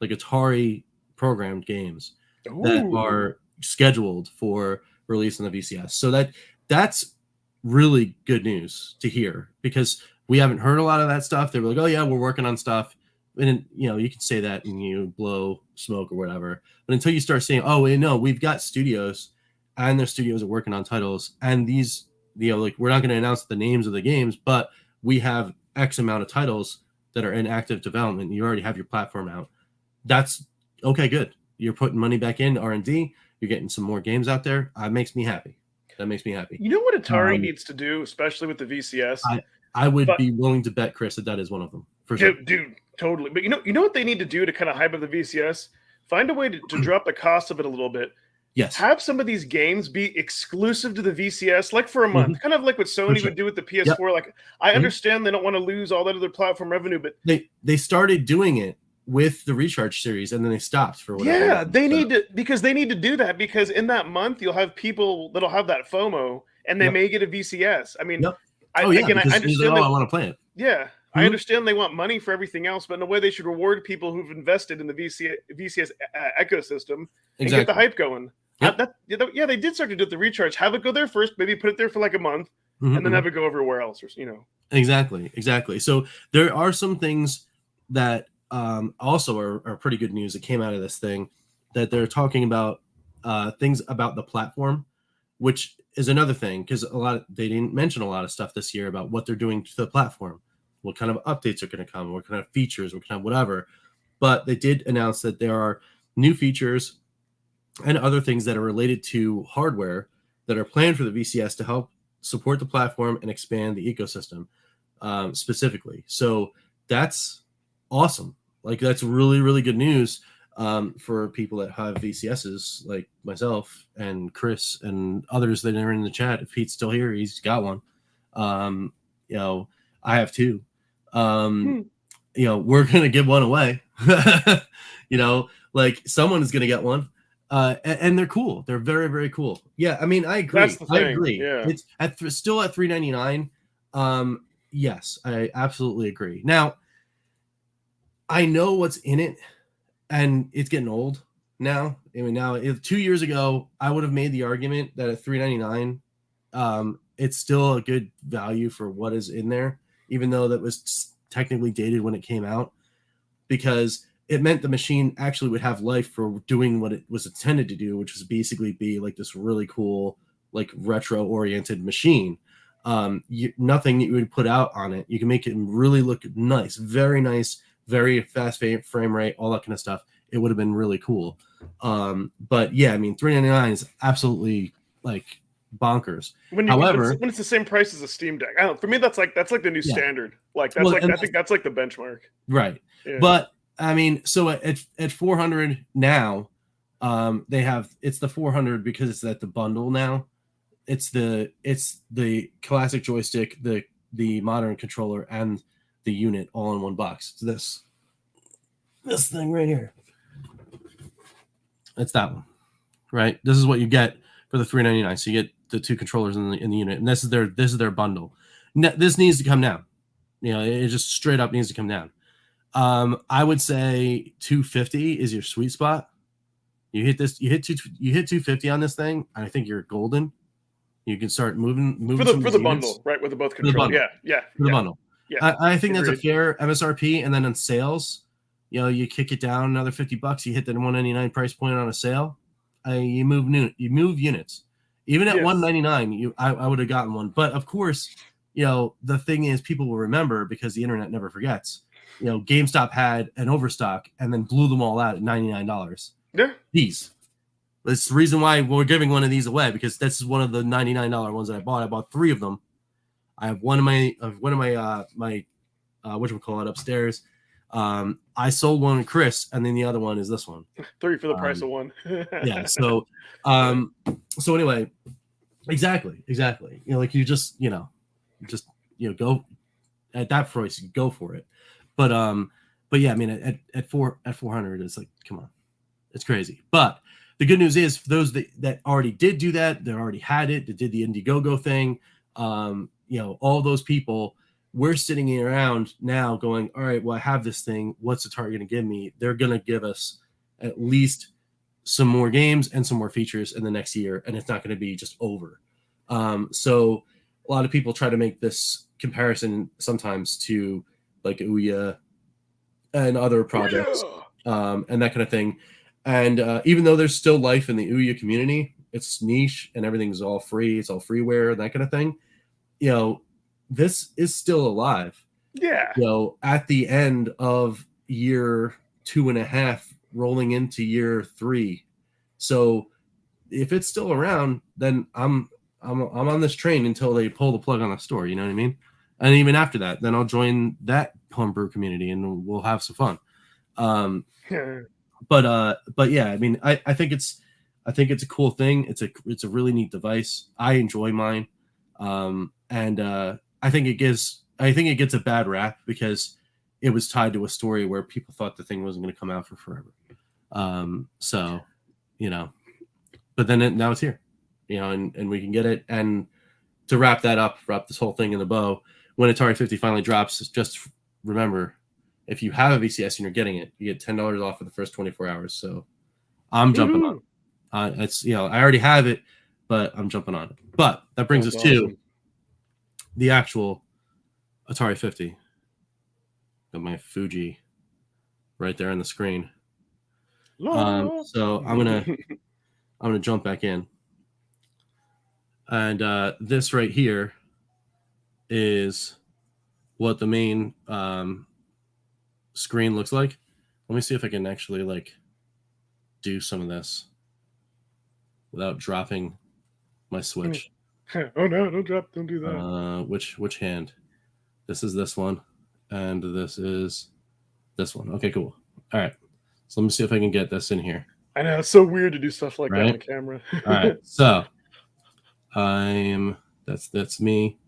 like Atari programmed games that are scheduled for release on the VCS. So that's really good news to hear because we haven't heard a lot of that stuff. They were like, oh yeah, we're working on stuff. And you know, you can say that and you blow smoke or whatever. But until you start saying, oh, wait, no, we've got studios and their studios are working on titles. And these, you know, like we're not going to announce the names of the games, but we have X amount of titles that are in active development. You already have your platform out. That's okay, good. You're putting money back in R&D. You're getting some more games out there. That makes me happy. You know what Atari needs to do, especially with the VCS? I would be willing to bet, Chris, that is one of them. For sure. Dude, totally. But you know what they need to do to kind of hype up the VCS? Find a way to drop the cost of it a little bit. Yes. Have some of these games be exclusive to the VCS, like for a month, kind of like what Sony would do with the PS4. Yep. Like, I understand they don't want to lose all that other platform revenue, but they started doing it with the Recharge series, and then they stopped for whatever. Yeah, they need to do that because in that month you'll have people that'll have that FOMO, and they may get a VCS. I mean, I understand. I want to play it. Yeah. I understand they want money for everything else, but in a way they should reward people who've invested in the VCS ecosystem and get the hype going. Yep. They did start to do the Recharge. Have it go there first, maybe put it there for like a month, and then have it go everywhere else. Or, you know. Exactly. So there are some things that also are pretty good news that came out of this thing, that they're talking about things about the platform, which is another thing because they didn't mention a lot of stuff this year about what they're doing to the platform. What kind of updates are going to come, what kind of features, what kind of whatever. But they did announce that there are new features and other things that are related to hardware that are planned for the VCS to help support the platform and expand the ecosystem specifically. So that's awesome. Like that's really, really good news for people that have VCSs like myself and Chris and others that are in the chat. If Pete's still here, he's got one. You know, I have two. You know, we're gonna give one away. You know, like someone is gonna get one, and they're cool. They're very, very cool. Yeah, I mean, I agree. That's the thing. I agree. Yeah. It's still at $399. Yes, I absolutely agree. Now, I know what's in it, and it's getting old now. I mean, now if 2 years ago I would have made the argument that at $399, it's still a good value for what is in there, even though that was technically dated when it came out, because it meant the machine actually would have life for doing what it was intended to do, which was basically be like this really cool, like retro-oriented machine. Nothing you would put out on it, you can make it really look nice, very fast frame rate, all that kind of stuff. It would have been really cool. But yeah, I mean, $399 is absolutely like bonkers. However, when it's the same price as a Steam Deck, I don't know, for me that's like the new standard. Like that's I think that's like the benchmark. Right. Yeah. But I mean, so at $400 now, it's the 400 because it's at the bundle now. It's the classic joystick, the modern controller, and the unit all in one box. It's this thing right here. It's that one, right? This is what you get for the $399. So you get the two controllers in the unit, and this is their bundle. This needs to come down. You know, it just straight up needs to come down. I would say $250 is your sweet spot. You hit 250 on this thing, and I think you're golden. You can start moving for the bundle, right? With the both controllers. Yeah. For the bundle. Yeah. I think that's a fair MSRP, and then on sales, you kick it down another $50. You hit that 199 price point on a sale. You move units. Even at Yes. 199, I would have gotten one. But of course, the thing is, people will remember because the internet never forgets. GameStop had an overstock and then blew them all out at $99. Yeah. These. That's the reason why we're giving one of these away, because this is one of the $99 ones that I bought. I bought 3 of them. I have one of my whatchamacallit upstairs. I sold one to Chris, and then the other one is this one. 3 for the price of 1. Yeah. So anyway, exactly. You just go at that price, you go for it. But yeah, I mean, at 400, it's like, come on, it's crazy. But the good news is, for those that already did do that, they already had it, that did the Indiegogo thing, all those people, we're sitting around now going, all right, well, I have this thing. What's Atari going to give me? They're going to give us at least some more games and some more features in the next year, and it's not going to be just over. So a lot of people try to make this comparison sometimes to like Ouya and other projects, and that kind of thing. And even though there's still life in the Ouya community, it's niche and everything's all free. It's all freeware and that kind of thing. This is still alive. Yeah. At the end of year 2.5, rolling into year 3. So if it's still around, then I'm on this train until they pull the plug on the store. You know what I mean? And even after that, then I'll join that homebrew community and we'll have some fun. But yeah, I mean, I think it's a cool thing. It's a really neat device. I enjoy mine. And I think it gets a bad rap because it was tied to a story where people thought the thing wasn't going to come out for forever. So, but then now it's here, and we can get it. And to wrap this whole thing in the bow, when Atari 50 finally drops, just remember, if you have a VCS and you're getting it, you get $10 off for the first 24 hours. So I'm jumping on it. It's, I already have it, but I'm jumping on it. But that brings us to the actual Atari 50. Got my Fuji right there on the screen. So I'm gonna jump back in, and this right here is what the main screen looks like. Let me see if I can actually do some of this without dropping my Switch. Oh no, don't do that. Which hand? This is this one, and this is this one. Okay, cool. All right. So let me see if I can get this in here. I know, it's so weird to do stuff like that on camera. All right. So that's me.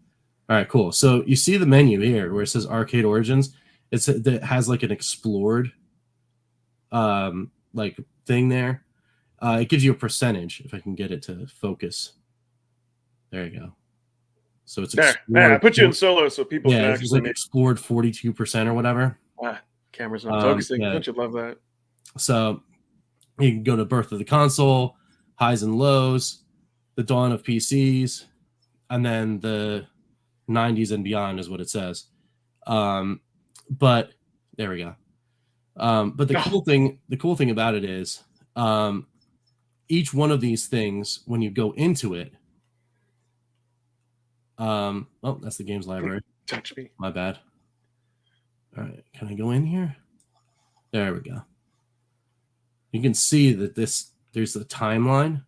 All right, cool. So you see the menu here where it says Arcade Origins. It has like an explored thing there. It gives you a percentage if I can get it to focus. There you go. So it's there. I put you in solo so people can actually explored 42% or whatever. Camera's not focusing. Yeah. Don't you love that? So you can go to birth of the console, highs and lows, the dawn of PCs, and then the 90s and beyond is what it says. But there we go. But the cool thing about it is each one of these things, when you go into it, that's the games library. Touch me. My bad. All right, can I go in here? There we go. You can see that there's a timeline,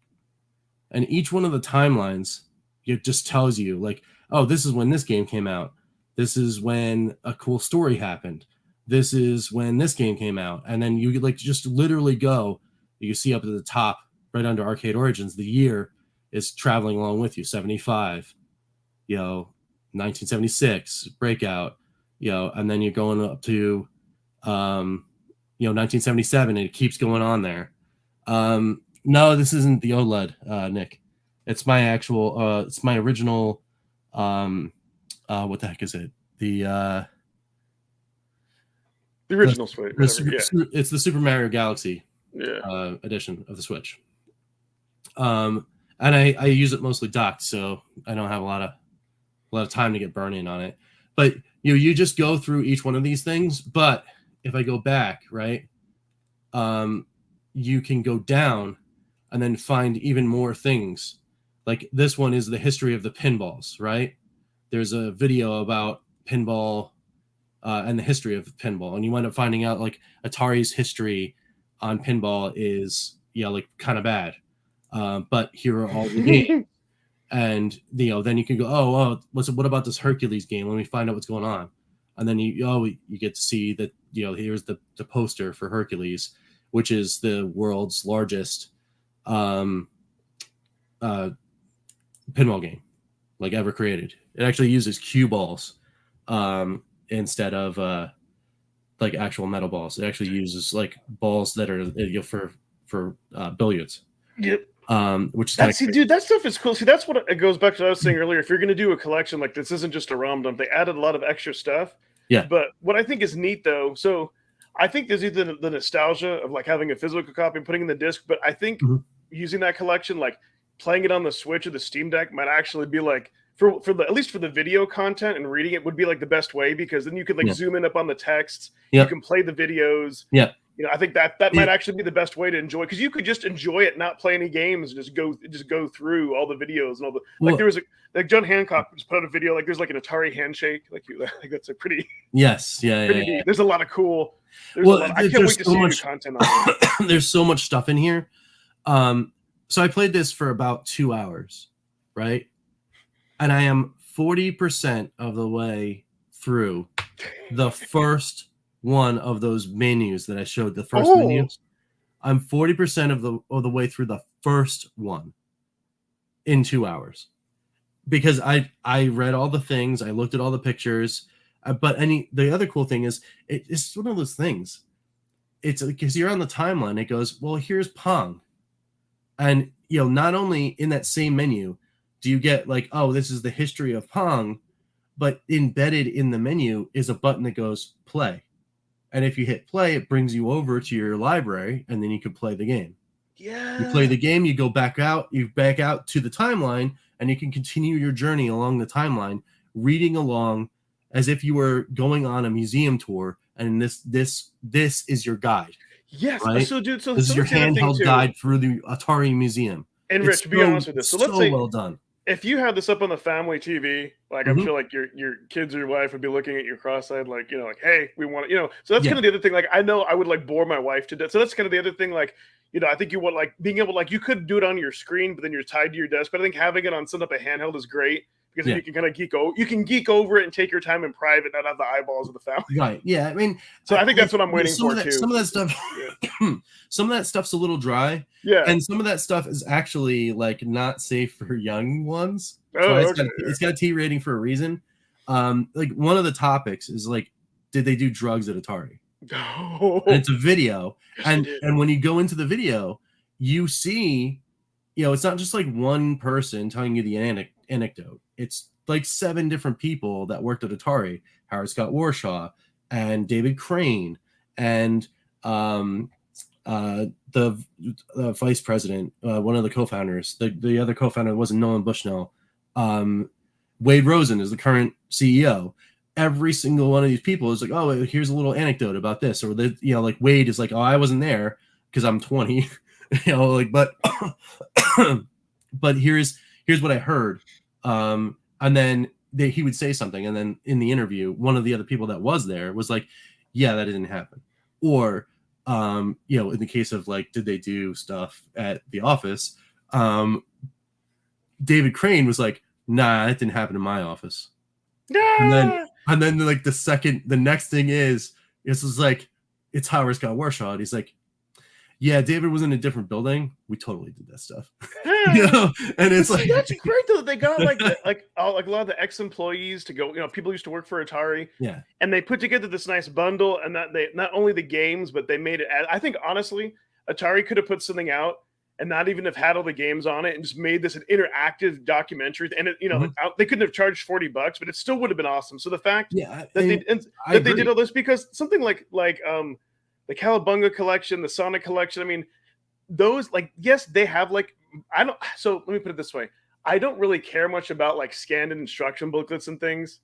and each one of the timelines, it just tells you like, oh, this is when this game came out. This is when a cool story happened. This is when this game came out. And then you just literally go, you see up at the top, right under Arcade Origins, the year is traveling along with you. 75, 1976, Breakout, and then you're going up to, 1977, and it keeps going on there. No, this isn't the OLED, Nick. It's my actual, it's my original, what the heck is it? The original Switch. It's the Super Mario Galaxy edition of the Switch. And I use it mostly docked, so I don't have a lot of time to get burned in on it. But you just go through each one of these things, but if I go back, right, you can go down and then find even more things. Like this one is the history of the pinballs, right? There's a video about pinball and the history of pinball, and you wind up finding out like Atari's history on pinball is like kind of bad, but here are all the games. And then you can go, what about this Hercules game? Let me find out what's going on. And then you get to see that here's the poster for Hercules, which is the world's largest pinball game like ever created. It actually uses cue balls instead of like actual metal balls. It actually uses like balls that are for billiards. Yep. Which is dude, that stuff is cool. See, that's what it goes back to what I was saying earlier. If you're going to do a collection like this, isn't just a ROM dump. They added a lot of extra stuff. Yeah. But what I think is neat, though, so I think there's either the nostalgia of like having a physical copy and putting in the disc, but I think using that collection, like playing it on the Switch or the Steam Deck, might actually be like for the at least for the video content and reading it would be like the best way, because then you could like zoom in up on the texts. You can play the videos. Yeah. I think that might actually be the best way to enjoy, because you could just enjoy it, not play any games, and just go through all the videos and all the there was John Hancock just put out a video like there's like an Atari handshake, like that's a pretty pretty neat. There's a lot of cool. I can't wait to see new content on it. There's so much stuff in here. So I played this for about 2 hours, right? And I am 40% of the way through the first one of those menus that I showed, the first menus. I'm 40% of the way through the first one in 2 hours, because I read all the things, I looked at all the pictures, but the other cool thing is it's one of those things. It's because you're on the timeline, it goes, well, here's Pong, and not only in that same menu do you get like, oh, this is the history of Pong, but embedded in the menu is a button that goes play. And if you hit play, it brings you over to your library, and then you can play the game. Yeah. You play the game, you go back out to the timeline, and you can continue your journey along the timeline, reading along as if you were going on a museum tour, and this is your guide. Yes. Right? So, dude, this is your handheld guide through the Atari Museum. And Rich, to be honest with this, so let's say well done. If you had this up on the family TV, like I'm sure like your kids or your wife would be looking at you cross-eyed, like, like, hey, we want to, so that's kind of the other thing. Like, I know I would like bore my wife to death. So that's kind of the other thing. Like, I think you want like being able, like, you could do it on your screen, but then you're tied to your desk. But I think having it on set up a handheld is great, because you can kind of geek over it and take your time in private, not have the eyeballs of the family. Right. Yeah. I mean, so I think that's what I'm waiting for too. Some of that stuff, some of that stuff's a little dry. Yeah. And some of that stuff is actually like not safe for young ones. Oh, so it's got a T rating for a reason. Like one of the topics is like, did they do drugs at Atari? Oh. And it's a video. And when you go into the video, you see, it's not just like one person telling you the anecdote. It's like 7 different people that worked at Atari: Howard Scott Warshaw and David Crane and the vice president, one of the co-founders. The other co-founder wasn't Nolan Bushnell. Wade Rosen is the current CEO. Every single one of these people is like, oh, here's a little anecdote about this, or like Wade is like, oh, I wasn't there because I'm 20, but but here's what I heard. And then he would say something, and then in the interview, one of the other people that was there was like, yeah, that didn't happen. Or in the case of like, did they do stuff at the office? David Crane was like, nah, that didn't happen in my office. Yeah. And then like the next thing is, this is like, it's Howard Scott Warshaw. And he's like, yeah, David was in a different building. We totally did that stuff. And it's like, that's great though. They got like a lot of the ex-employees to go. People used to work for Atari. Yeah, and they put together this nice bundle, and that they not only the games, but they made it. I think honestly, Atari could have put something out and not even have had all the games on it, and just made this an interactive documentary. And they couldn't have charged $40, but it still would have been awesome. So the fact that they did all this, because something like the Cowabunga collection, the Sonic collection. I mean, those, like, yes, they have like, so let me put it this way. I don't really care much about like scanned instruction booklets and things,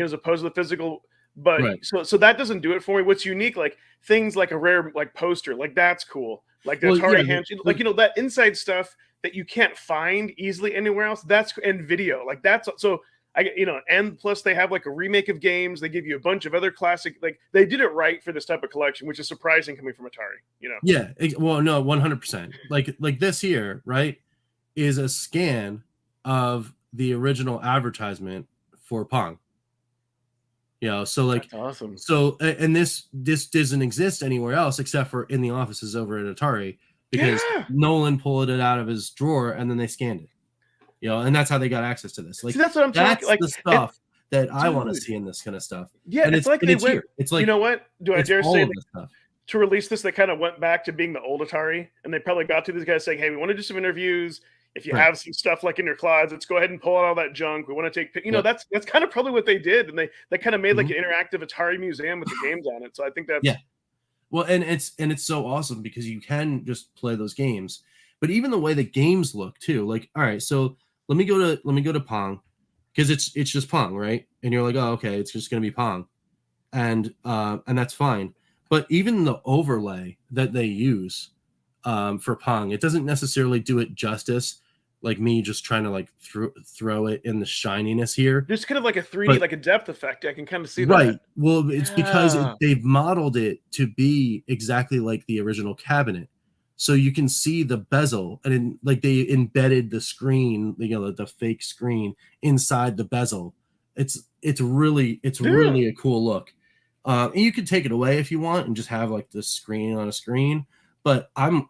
as opposed to the physical. But Right. so that doesn't do it for me. What's unique, like things like a rare like poster, like that's cool. Like the Well, Atari yeah, hand, like that inside stuff that you can't find easily anywhere else. That's and video, like that's so. And plus they have like a remake of games. They give you a bunch of other classic. Like they did it right for this type of collection, which is surprising coming from Atari. Yeah. Well, no, 100%. Like this here, right, is a scan of the original advertisement for Pong. So like, That's awesome. So and this doesn't exist anywhere else except for in the offices over at Atari, because Nolan pulled it out of his drawer and then they scanned it. And that's how they got access to this. Like, see, that's what I'm talking. Like the stuff that I want to see in this kind of stuff. Yeah, and it's like they went. Here. It's like, you know what? Do I dare say stuff. To release this, they kind of went back to being the old Atari, and they probably got to these guys saying, "Hey, we want to do some interviews. If you have some stuff like in your closets, go ahead and pull out all that junk. We want to take, that's kind of probably what they did, and they kind of made like an interactive Atari museum with the games on it. So I think that's Well, and it's so awesome because you can just play those games, but even the way the games look too. Like, all right, so let me go to Pong, because it's just Pong, right? And you're like, oh, okay, it's just gonna be Pong, and that's fine. But even the overlay that they use for Pong, it doesn't necessarily do it justice. Like me just trying to like throw it in the shininess here. Just kind of like a 3D, like a depth effect. I can kind of see that. Right. Well, it's because they've modeled it to be exactly like the original cabinet. So you can see the bezel, and like they embedded the screen, the fake screen inside the bezel. It's really a cool look. And you can take it away if you want and just have like the screen on a screen. But I'm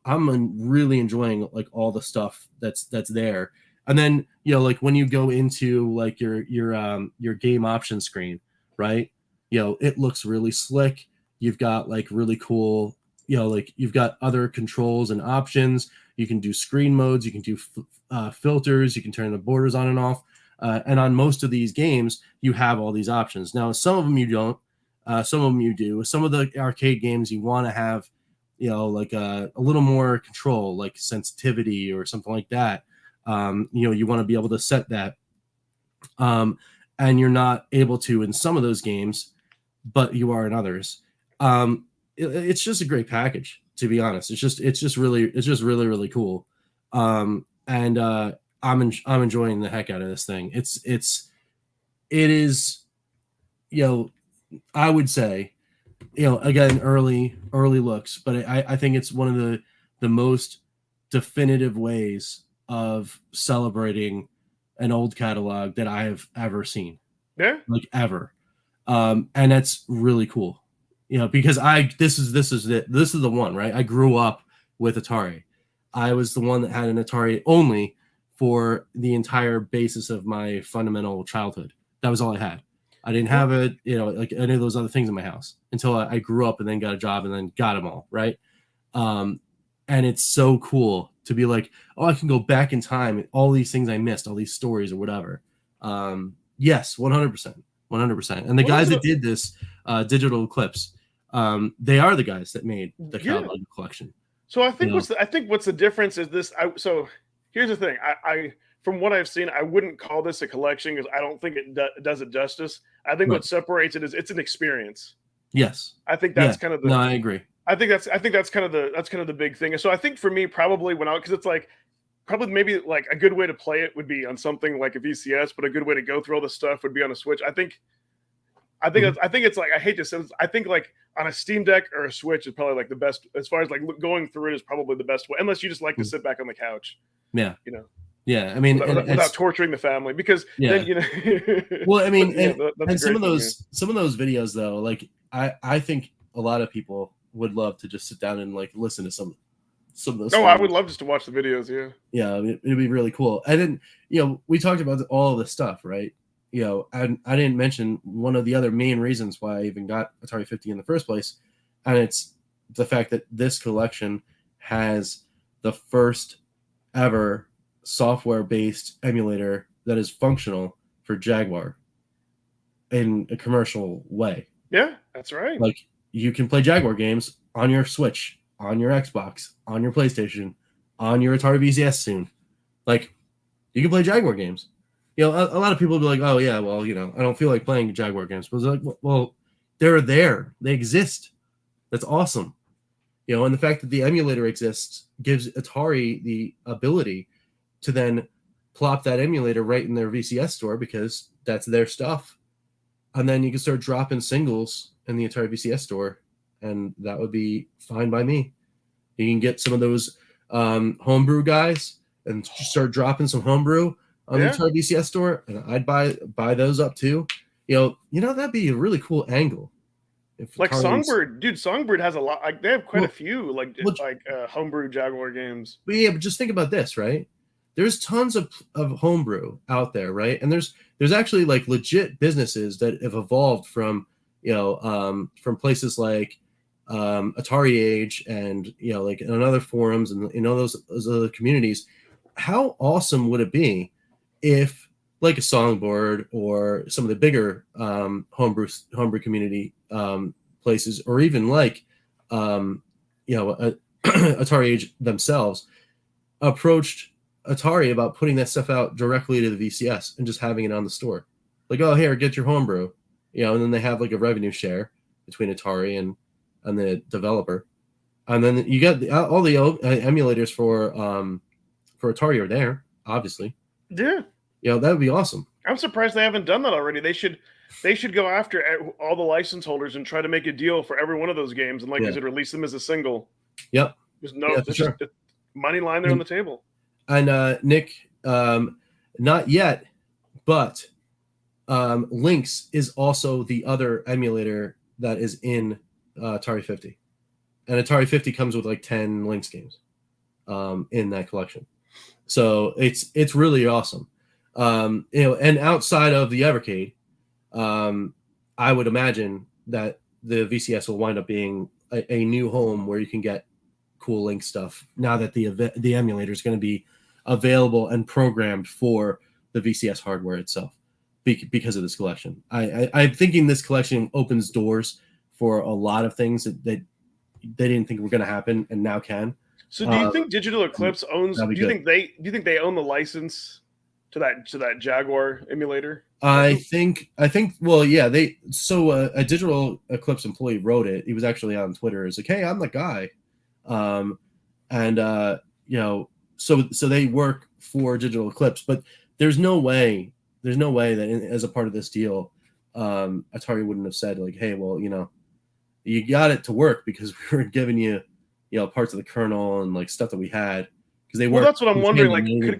really enjoying like all the stuff that's there. And then like when you go into like your game option screen, right? It looks really slick. You've got like really cool, like you've got other controls and options. You can do screen modes. You can do filters. You can turn the borders on and off. And on most of these games, you have all these options. Now, some of them you don't. Some of them you do. Some of the arcade games you want to have, like a little more control, like sensitivity or something like that. You want to be able to set that. And you're not able to in some of those games, but you are in others. It's just a great package, to be honest. It's just really cool. And I'm enjoying the heck out of this thing. It is, I would say, again, early looks, but I think it's one of the most definitive ways of celebrating an old catalog that I have ever seen. Yeah, like ever. And that's really cool, because this is the one, right? I grew up with Atari. I was the one that had an Atari only for the entire basis of my fundamental childhood. That was all I had. I didn't have like any of those other things in my house until I grew up and then got a job and then got them all, right? And it's so cool to be like, oh, I can go back in time, all these things I missed, all these stories or whatever. Yes, 100%. And the guys that did this Digital Eclipse, they are the guys that made the catalog collection. So I think what's the difference is this. So here's the thing. I from what I've seen, I wouldn't call this a collection because I don't think it does it justice. I think what separates it is it's an experience. Yes, I think that's kind of the. No, I agree. I think that's kind of the big thing. So I think for me, probably because it's like probably maybe like a good way to play it would be on something like a VCS, but a good way to go through all the stuff would be on a Switch. I think it's like, I hate to say this, I think like on a Steam Deck or a Switch is probably like the best as far as like going through it is probably the best way, unless you just like to sit back on the couch. Yeah. Yeah, I mean, without torturing the family, because then, Well, I mean, and some of those videos though, like I think a lot of people would love to just sit down and like listen to some of those. I would love just to watch the videos. Yeah, it'd be really cool. And then we talked about all of this stuff, right? And I didn't mention one of the other main reasons why I even got Atari 50 in the first place, and it's the fact that this collection has the first ever software-based emulator that is functional for Jaguar in a commercial way. Yeah, that's right. Like you can play Jaguar games on your Switch, on your Xbox, on your PlayStation, on your Atari VCS soon. Like you can play Jaguar games. A lot of people will be like, oh yeah, well, I don't feel like playing Jaguar games. But it's like, well, they're there. They exist. That's awesome. You know, and the fact that the emulator exists gives Atari the ability to then plop that emulator right in their VCS store because that's their stuff. And then you can start dropping singles in the Atari VCS store, and that would be fine by me. You can get some of those homebrew guys and start dropping some homebrew on the Atari VCS store, and I'd buy those up too. You know that'd be a really cool angle. If Like Atari's, Songbird, dude. Songbird has a lot. Like they have quite a few homebrew Jaguar games. But just think about this, right? There's tons of homebrew out there, right? And there's actually like legit businesses that have evolved from from places like Atari Age and like in other forums and those other communities. How awesome would it be if like a Songbird or some of the bigger homebrew community places, or even like Atari Age themselves approached Atari about putting that stuff out directly to the VCS and just having it on the store, like, oh, here, get your homebrew, and then they have like a revenue share between Atari and the developer, and then you get all the emulators for Atari are there, obviously. Yeah, that would be awesome. I'm surprised they haven't done that already. They should go after all the license holders and try to make a deal for every one of those games, and like you said, release them as a single. Yep. There's just money lying there on the table. And Nick, not yet, but Lynx is also the other emulator that is in Atari 50. And Atari 50 comes with like 10 Lynx games in that collection. So it's really awesome. And outside of the Evercade, I would imagine that the VCS will wind up being a new home where you can get cool Lynx stuff now that the emulator is going to be available and programmed for the VCS hardware itself because of this collection. I'm thinking this collection opens doors for a lot of things that they didn't think were going to happen and now can. So do you think Digital Eclipse owns? Do you think they own the license to that Jaguar emulator? I think. Well, yeah. A Digital Eclipse employee wrote it. He was actually on Twitter. It's like, hey, I'm the guy, So they work for Digital Eclipse, but there's no way that as a part of this deal, Atari wouldn't have said like, hey, well, you got it to work because we were giving you, parts of the kernel and like stuff that we had because they were. Well, that's what I'm wondering. Like, could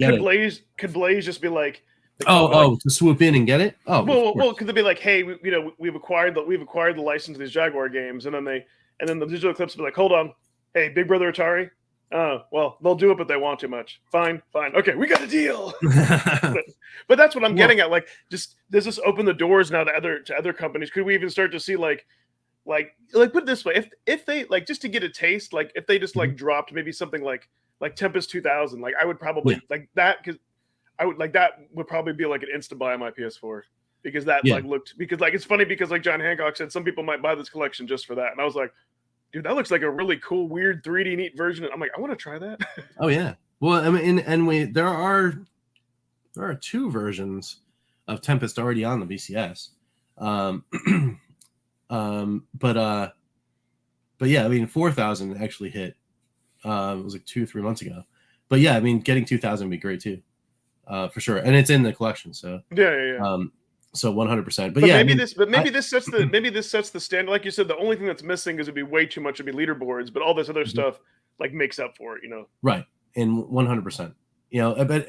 Blaze just be like, to swoop in and get it? Oh, well, could they be like, hey, we've acquired the license to these Jaguar games, and then the Digital Eclipse will be like, hold on, hey, Big Brother Atari. Well, they'll do it, but they want too much. Fine. Okay, we got a deal. but that's what I'm getting at. Like, does this open the doors now to other companies? Could we even start to see like put it this way, if they like just to get a taste, like if they just like dropped maybe something like Tempest 2000, like I would probably like that because I would like that would probably be like an instant buy on my PS4 because that it's funny because like John Hancock said, some people might buy this collection just for that, and I was like, dude, that looks like a really cool, weird 3D neat version. I'm like, I want to try that. Oh yeah. Well, I mean, there are 2 versions of Tempest already on the VCS. But yeah, I mean, 4000 actually hit. It was like 2-3 months ago. But yeah, I mean, getting 2000 would be great too, for sure. And it's in the collection, so yeah. So 100%. But yeah, this sets the standard. Like you said, the only thing that's missing is it'd be way too much to be leaderboards, but all this other stuff like makes up for it, Right. And 100%. But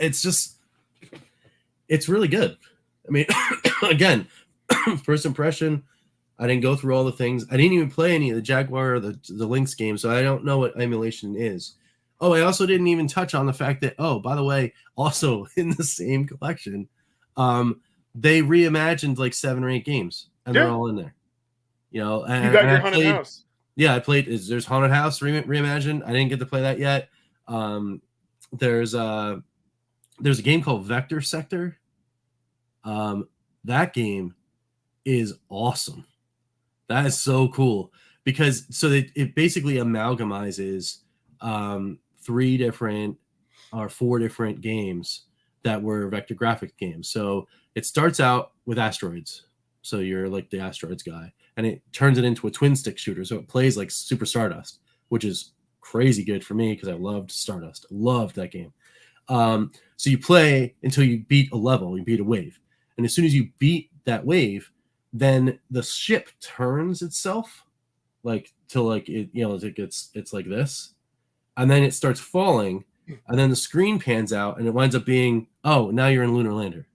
it's really good. I mean, again, first impression, I didn't go through all the things. I didn't even play any of the Jaguar or the Lynx games, so I don't know what emulation is. Oh, I also didn't even touch on the fact that, by the way, also in the same collection, they reimagined like 7 or 8 games, and they're all in there. And you got your Haunted House. Yeah, I played. There's Haunted House reimagined. I didn't get to play that yet. There's a game called Vector Sector. That game is awesome. That is so cool because it basically amalgamizes 3 different or 4 different games that were vector graphic games. So it starts out with asteroids. So you're like the asteroids guy. and it turns it into a twin stick shooter. So it plays like Super Stardust, which is crazy good for me because I loved Stardust. I loved that game. So you play until you beat a level, you beat a wave. And as soon as you beat that wave, then the ship turns itself like till like it, you know, it's like this. And then it starts falling, and then the screen pans out, and it winds up being, oh, now you're in Lunar Lander.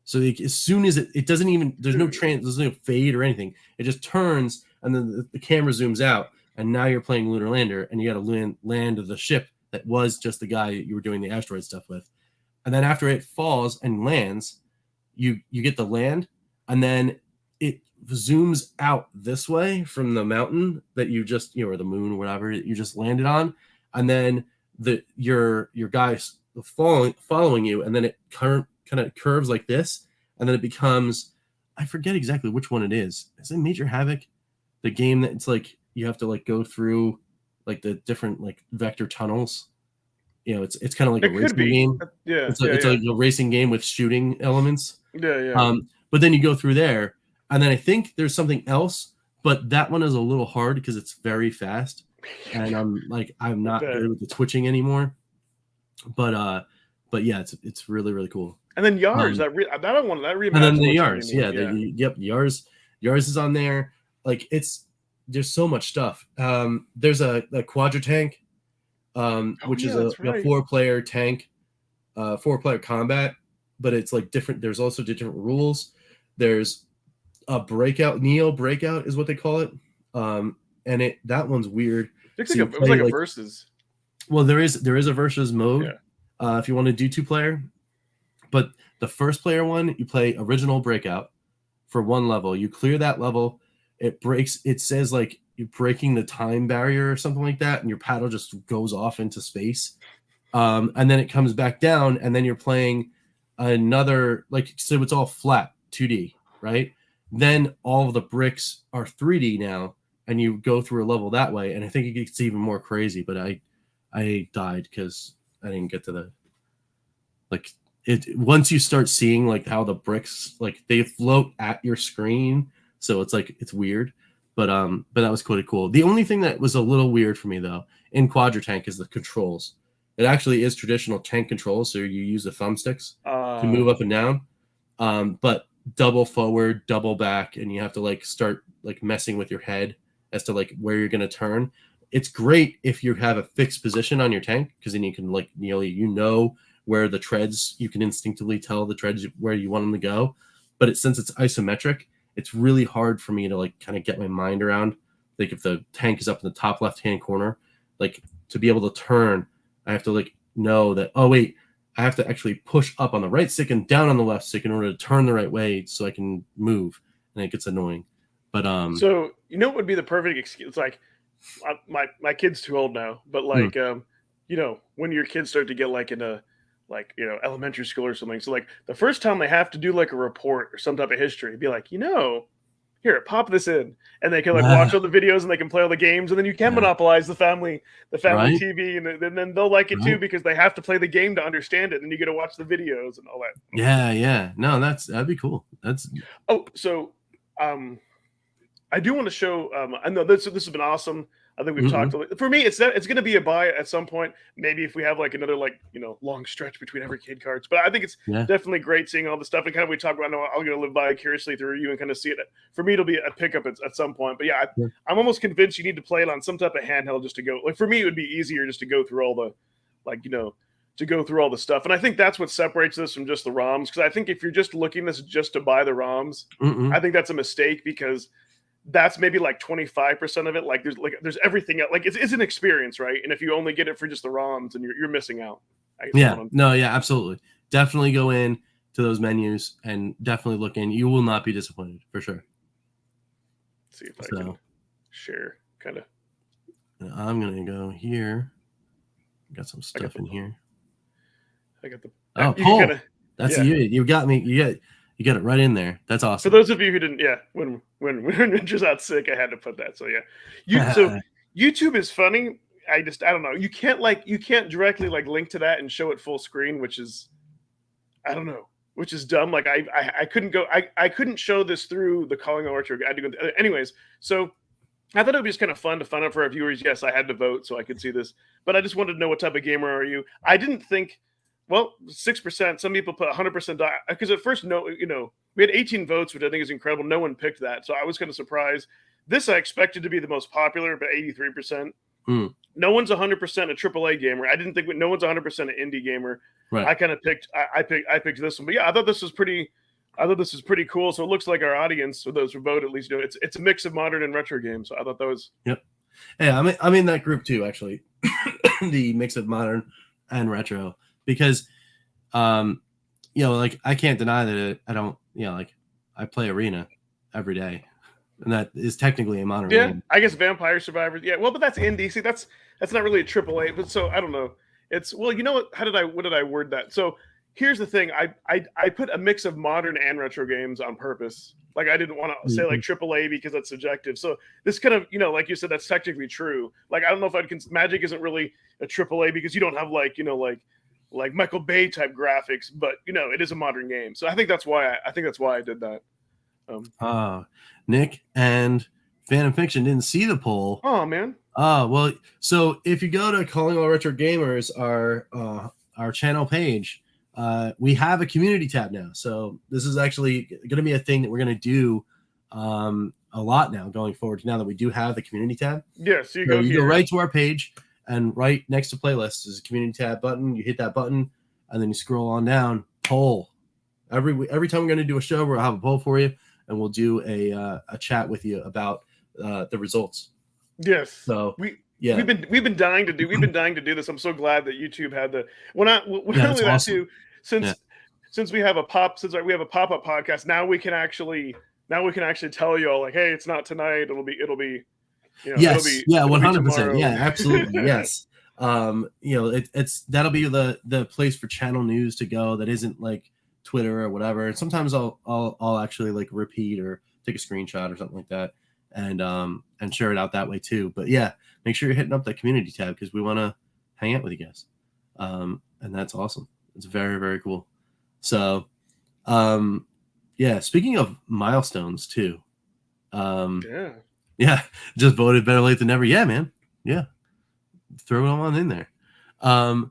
So as soon as it doesn't even, there's no fade or anything. It just turns, and then the camera zooms out, and now you're playing Lunar Lander, and you got to land the ship that was just the guy you were doing the asteroid stuff with. And then after it falls and lands, you get the land, and then it zooms out this way from the mountain that you just, you know, or the moon or whatever you just landed on, and then your guy's following you, and then it kind of curves like this, and then it becomes, I forget exactly which one it is. Is it Major Havoc? The game that it's like you have to like go through like the different like vector tunnels. You know, it's kind of like a racing game. Yeah, it's like a racing game with shooting elements. Yeah. But then you go through there, and then I think there's something else, but that one is a little hard because it's very fast, and I'm not good with the twitching anymore. But yeah, it's really, really cool. And then Yars, that rematch. And then the Yars, Yars is on there. Like there's so much stuff. There's a Quadra Tank, which is a 4-player tank, 4-player combat, but it's like different. There's also different rules. There's a Neo Breakout is what they call it. And that one's weird. It's like a versus. Well, there is a versus mode. Yeah. If you want to do 2-player, but the first player one, you play original Breakout for 1 level. You clear that level, it breaks. It says like you're breaking the time barrier or something like that, and your paddle just goes off into space. And then it comes back down, and then you're playing another, like, so it's all flat 2D, right? Then all of the bricks are 3D now, and you go through a level that way. And I think it gets even more crazy, but I died because I didn't get to the, like, it. Once you start seeing like how the bricks, like, they float at your screen, so it's like, it's weird. But that was quite cool. The only thing that was a little weird for me though in Quadra Tank is the controls. It actually is traditional tank controls, so you use the thumbsticks to move up and down. But double forward, double back, and you have to like start like messing with your head as to like where you're gonna turn. It's great if you have a fixed position on your tank, because then you can like you know where the treads, you can instinctively tell the treads where you want them to go. But since it's isometric, it's really hard for me to like kind of get my mind around. Like if the tank is up in the top left-hand corner, like to be able to turn, I have to like know that, oh wait, I have to actually push up on the right stick and down on the left stick in order to turn the right way so I can move. And it gets annoying. But so you know what would be the perfect excuse? It's like my kid's too old now, but like you know, when your kids start to get like into like, you know, elementary school or something. So like the first time they have to do like a report or some type of history, be like, you know, here, pop this in, and they can like watch all the videos and they can play all the games, and then you can monopolize the family right? TV, and then they'll like it too because they have to play the game to understand it, and you get to watch the videos and all that. Yeah. No, that'd be cool. So I do want to show. I know this has been awesome. I think we've talked. For me, it's going to be a buy at some point. Maybe if we have like another like, you know, long stretch between every kid cards. But I think it's definitely great seeing all the stuff and kind of we talk about. I know I'm going to live vicariously through you and kind of see it. For me, it'll be a pickup at some point. But yeah, I'm almost convinced you need to play it on some type of handheld just to go. Like for me, it would be easier just to go through all the, like, you know, to go through all the stuff. And I think that's what separates this from just the ROMs. Because I think if you're just looking this just to buy the ROMs, I think that's a mistake because that's maybe like 25% of it. Like there's everything else. Like it's an experience, right? And if you only get it for just the ROMs, and you're missing out. Absolutely. Definitely go in to those menus and definitely look in. You will not be disappointed for sure. Let's see if I can share kind of. I'm gonna go here. Got some stuff in here. I got the. Paul. That's you. You got me. You got it right in there. That's awesome. For those of you who didn't, when Ninja's out sick, I had to put that. So so YouTube is funny. I don't know. You can't directly like link to that and show it full screen, which is, I don't know. which is dumb. Like I couldn't go. I couldn't show this through the Calling All Retro. I had to go. Anyways, so I thought it would be just kind of fun to find out for our viewers. Yes, I had to vote so I could see this, but I just wanted to know what type of gamer are you. I didn't think. Well, 6%. Some people put 100% because at first, no, we had 18 votes, which I think is incredible. No one picked that, so I was kind of surprised. This I expected to be the most popular, but 83%. No one's 100% a AAA gamer. I didn't think no one's 100% an indie gamer. Right. I kind of picked. I picked this one, but yeah, I thought this was pretty. I thought this was pretty cool. So it looks like our audience, or those who vote, at least, it's a mix of modern and retro games. So I thought that was. Yep. Yeah, I'm in that group too, actually. The mix of modern and retro. Because, like I can't deny that I don't, like I play Arena every day, and that is technically a modern game. I guess Vampire Survivors. Yeah, well, but that's indie. See, that's not really a AAA. But so I don't know. It's what did I word that? So here's the thing. I put a mix of modern and retro games on purpose. Like I didn't want to say like AAA because that's subjective. So this kind of, like you said, that's technically true. Like I don't know if Magic isn't really a AAA because you don't have like Michael Bay type graphics, but it is a modern game. So I think that's why I did that. Nick and Phantom Fiction didn't see the poll. Oh man. Well, so if you go to Calling All Retro Gamers, our channel page, we have a community tab now. So this is actually going to be a thing that we're going to do a lot now going forward. Now that we do have the community tab. Yeah. So you go right to our page. And right next to playlists is a community tab button. You hit that button, and then you scroll on down. Poll. Every time we're going to do a show, we'll have a poll for you, and we'll do a chat with you about the results. Yes. So we've been dying to do this. I'm so glad that YouTube had the awesome. Since we have a pop-up podcast. Now we can actually tell you all like, hey, it's not tonight. It'll be. Yes. 100%. Yeah, absolutely. Yes. It's that'll be the place for channel news to go. That isn't like Twitter or whatever. And sometimes I'll actually like repeat or take a screenshot or something like that, and share it out that way too. But yeah, make sure you're hitting up that community tab because we want to hang out with you guys. And that's awesome. It's very, very cool. So, speaking of milestones too. Yeah, just voted better late than never. Yeah, man. Yeah, throw it on in there. But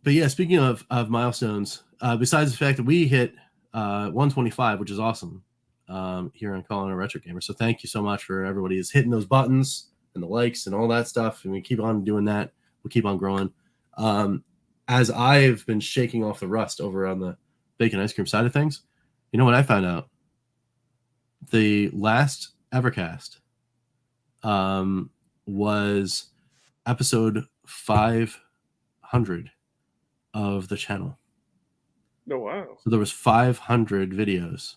yeah, speaking of milestones, besides the fact that we hit 125, which is awesome, here on Calling a Retro Gamer. So thank you so much for everybody who's hitting those buttons and the likes and all that stuff. And we keep on doing that. We'll keep on growing. As I've been shaking off the rust over on the bacon ice cream side of things, you know what I found out? The last Evercast was episode 500 of the channel. Oh, wow. So there was 500 videos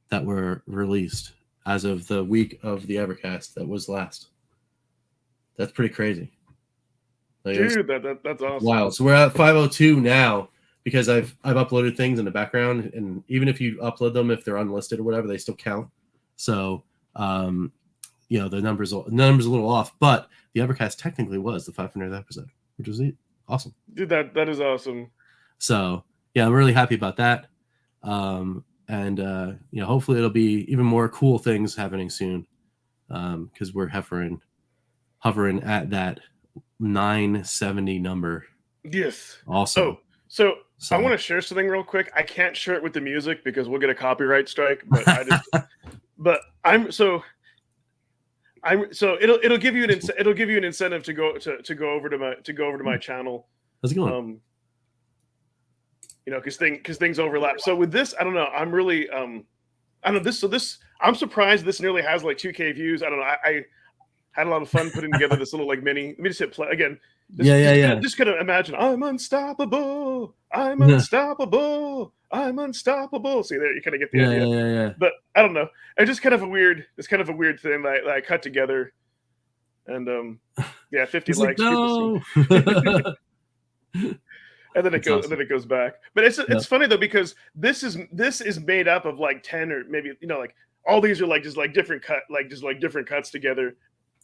that were released as of the week of the Evercast that was last. That's pretty crazy. Like, dude, that's awesome. Wow. So we're at 502 now because I've uploaded things in the background, and even if you upload them, if they're unlisted or whatever, they still count. So, the number's a little off, but the Evercast technically was the 500th episode, which was awesome. Dude, that is awesome. So, yeah, I'm really happy about that. Hopefully it'll be even more cool things happening soon, because we're hovering at that 970 number. Yes. Also. So I want to share something real quick. I can't share it with the music because we'll get a copyright strike. But it'll give you an incentive to go over to my channel. How's it going? Because things overlap. So with this, I don't know. I'm really I don't know this. So this, I'm surprised this nearly has like 2K views. I don't know. I had a lot of fun putting together this little like mini. Let me just hit play again. Just kind of imagine I'm unstoppable. I'm unstoppable. I'm unstoppable. See there, you kind of get the idea. Yeah. But I don't know. It's just kind of a weird thing that I cut together. And 50 likes. No. And then it goes back. But it's funny though because this is made up of like 10 or maybe like all these are like just like different cuts together.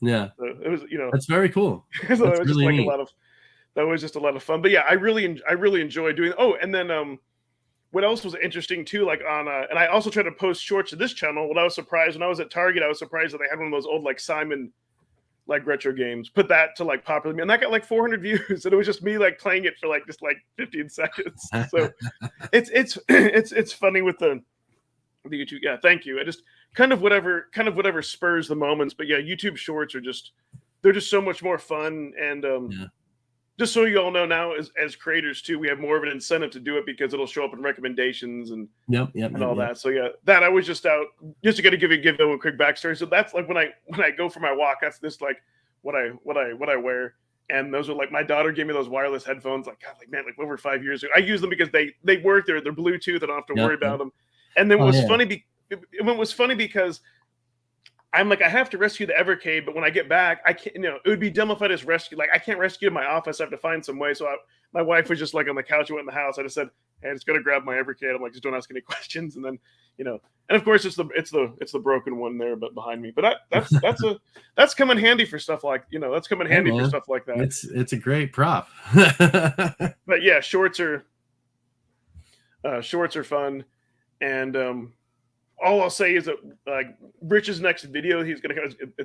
Yeah. So it was that's very cool. So it was really just like that was just a lot of fun. But yeah, I really enjoy doing. Oh, and then what else was interesting too, like on and I also try to post shorts to this channel. What I was surprised when I was at Target, I was surprised that they had one of those old like Simon like retro games. Put that to like popular, and that got like 400 views, and it was just me like playing it for like just like 15 seconds. So it's funny with the YouTube. Yeah, thank you. I just kind of whatever spurs the moments. But yeah, YouTube Shorts are they're just so much more fun. And just so you all know now, as creators too, we have more of an incentive to do it because it'll show up in recommendations and all that. So yeah, that I was just out just to give them a quick backstory. So that's like when I go for my walk, that's this like what I wear. And those are like, my daughter gave me those wireless headphones. Like, God, like man, like over 5 years ago. I use them because they work. They're Bluetooth. I don't have to worry about them. And then it was funny because I'm like, I have to rescue the Evercade, but when I get back, I can't. It would be dumb if I just rescue. Like, I can't rescue in my office. I have to find some way. So my wife was just like on the couch. I went in the house. I just said, "Hey, I'm just gonna grab my Evercade." I'm like, just don't ask any questions. And then, and of course it's the broken one there, but behind me. But that's come in handy for stuff like that's come in handy for stuff like that. It's a great prop. But yeah, shorts are fun, and all I'll say is that like Rich's next video, it's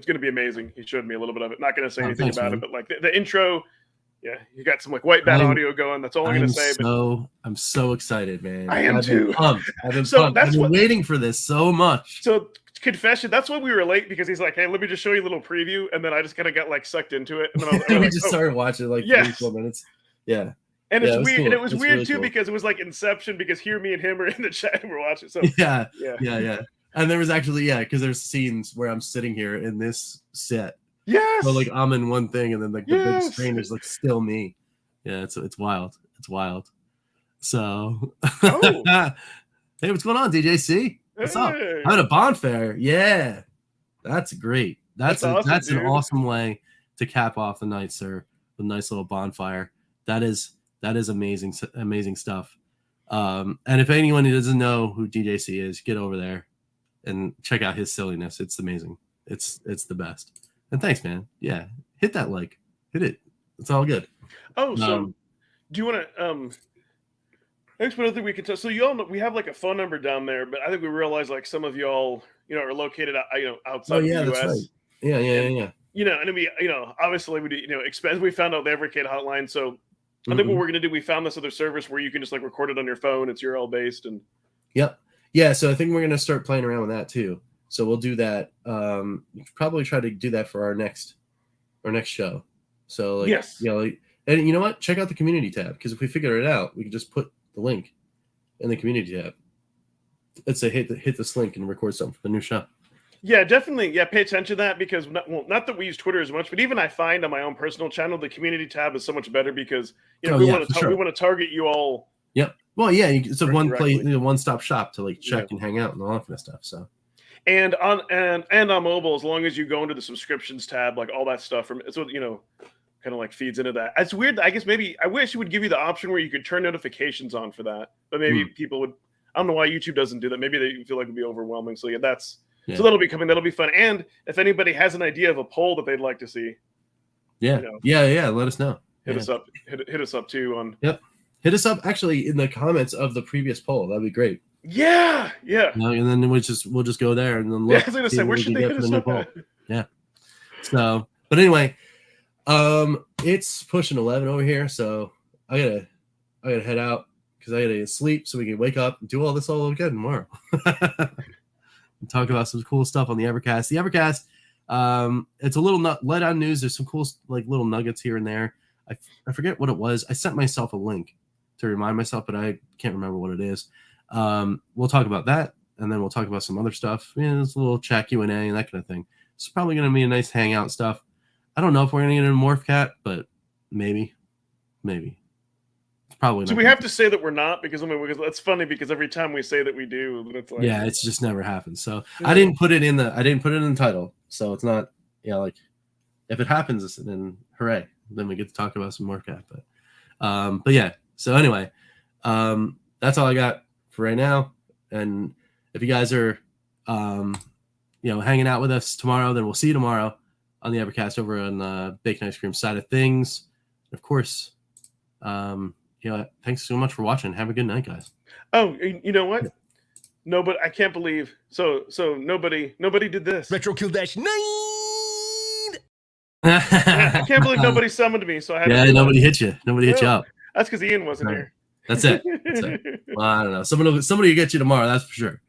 gonna be amazing. He showed me a little bit of it. Not gonna say anything about it, but like the intro, yeah, you got some like white bat audio going. That's all I'm gonna say. I'm so excited, man. I am too. I've been pumped. I've been waiting for this so much. So confession, that's why we were late, because he's like, "Hey, let me just show you a little preview," and then I just kind of got like sucked into it, and then I was like, started watching like 3-4 minutes. Yeah. And it's weird, cool. and it was weird really too cool. because it was like Inception. Because here, me and him are in the chat and we're watching. So yeah. And there was actually because there's scenes where I'm sitting here in this set. Yes. So like I'm in one thing, and then like the big screen is like still me. Yeah, it's wild. It's wild. So, hey, what's going on, DJC? What's up? I'm at a bonfire. Yeah, that's great. That's awesome, that's an awesome way to cap off the night, sir. With a nice little bonfire. That is amazing stuff. And if anyone who doesn't know who DJC is, get over there and check out his silliness. It's amazing. It's the best. And thanks, man. Yeah, hit that like, hit it. It's all good. Oh, so do you want to I think we can tell. So you all know we have like a phone number down there, but I think we realize like some of y'all are located outside the US. That's right. Yeah. And we obviously we do expense. We found out the Evercade hotline, so I think what we're gonna do. We found this other service where you can just like record it on your phone. It's URL based and. Yep. Yeah. So I think we're gonna start playing around with that too. So we'll do that. Probably try to do that for our next show. So like, yes. And you know what? Check out the community tab, because if we figure it out, we can just put the link in the community tab. Let's say hit this link and record something for the new show. Yeah, definitely. Yeah, pay attention to that, because not that we use Twitter as much, but even I find on my own personal channel, the community tab is so much better because we want to target you all. Yep. Well, yeah, it's a one-stop shop to like check and hang out and all that kind of stuff. So. And on mobile, as long as you go into the subscriptions tab, like all that stuff from kind of like feeds into that. It's weird. I guess maybe I wish it would give you the option where you could turn notifications on for that, but maybe people would. I don't know why YouTube doesn't do that. Maybe they feel like it'd be overwhelming. So so that'll be coming. That'll be fun. And if anybody has an idea of a poll that they'd like to see, let us know. Hit us up. Hit us up too on. Yep. Hit us up actually in the comments of the previous poll. That'd be great. Yeah. And then we'll just go there and then look. I was gonna say, where should they hit us up at? Yeah. So, but anyway. It's pushing 11 over here, so I gotta head out because I gotta sleep so we can wake up and do all this all again tomorrow. And talk about some cool stuff on the Evercast. The Evercast, it's a little let on news. There's some cool like little nuggets here and there. I forget what it was. I sent myself a link to remind myself, but I can't remember what it is. We'll talk about that, and then we'll talk about some other stuff. There's a little chat Q&A and that kind of thing. It's probably gonna be a nice hangout stuff. I don't know if we're going to get into Morph Cat, but maybe. It's probably not. So we have to say that we're not, because that's funny, because every time we say that we do, it's like it's just never happened. So I didn't put it in the title, so it's not like if it happens, then hooray, then we get to talk about some Morph Cat. But yeah. So anyway, that's all I got for right now. And if you guys are hanging out with us tomorrow, then we'll see you tomorrow on the Evercast over on the bacon ice cream side of things. Of course, thanks so much for watching. Have a good night, guys. Oh, you know what? No, but I can't believe. So nobody did this. RetroKillDashNine. I can't believe nobody summoned me. So I had to Yeah, do that. nobody hit you. Nobody hit you No. up. That's because Ian wasn't Right. here. That's it. That's it. Well, I don't know. Somebody will get you tomorrow. That's for sure.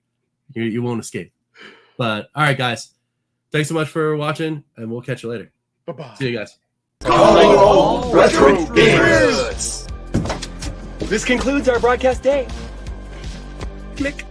You won't escape. But all right, guys. Thanks so much for watching, and we'll catch you later. Bye-bye. See you guys. Calling all retro gamers. This concludes our broadcast day. Click.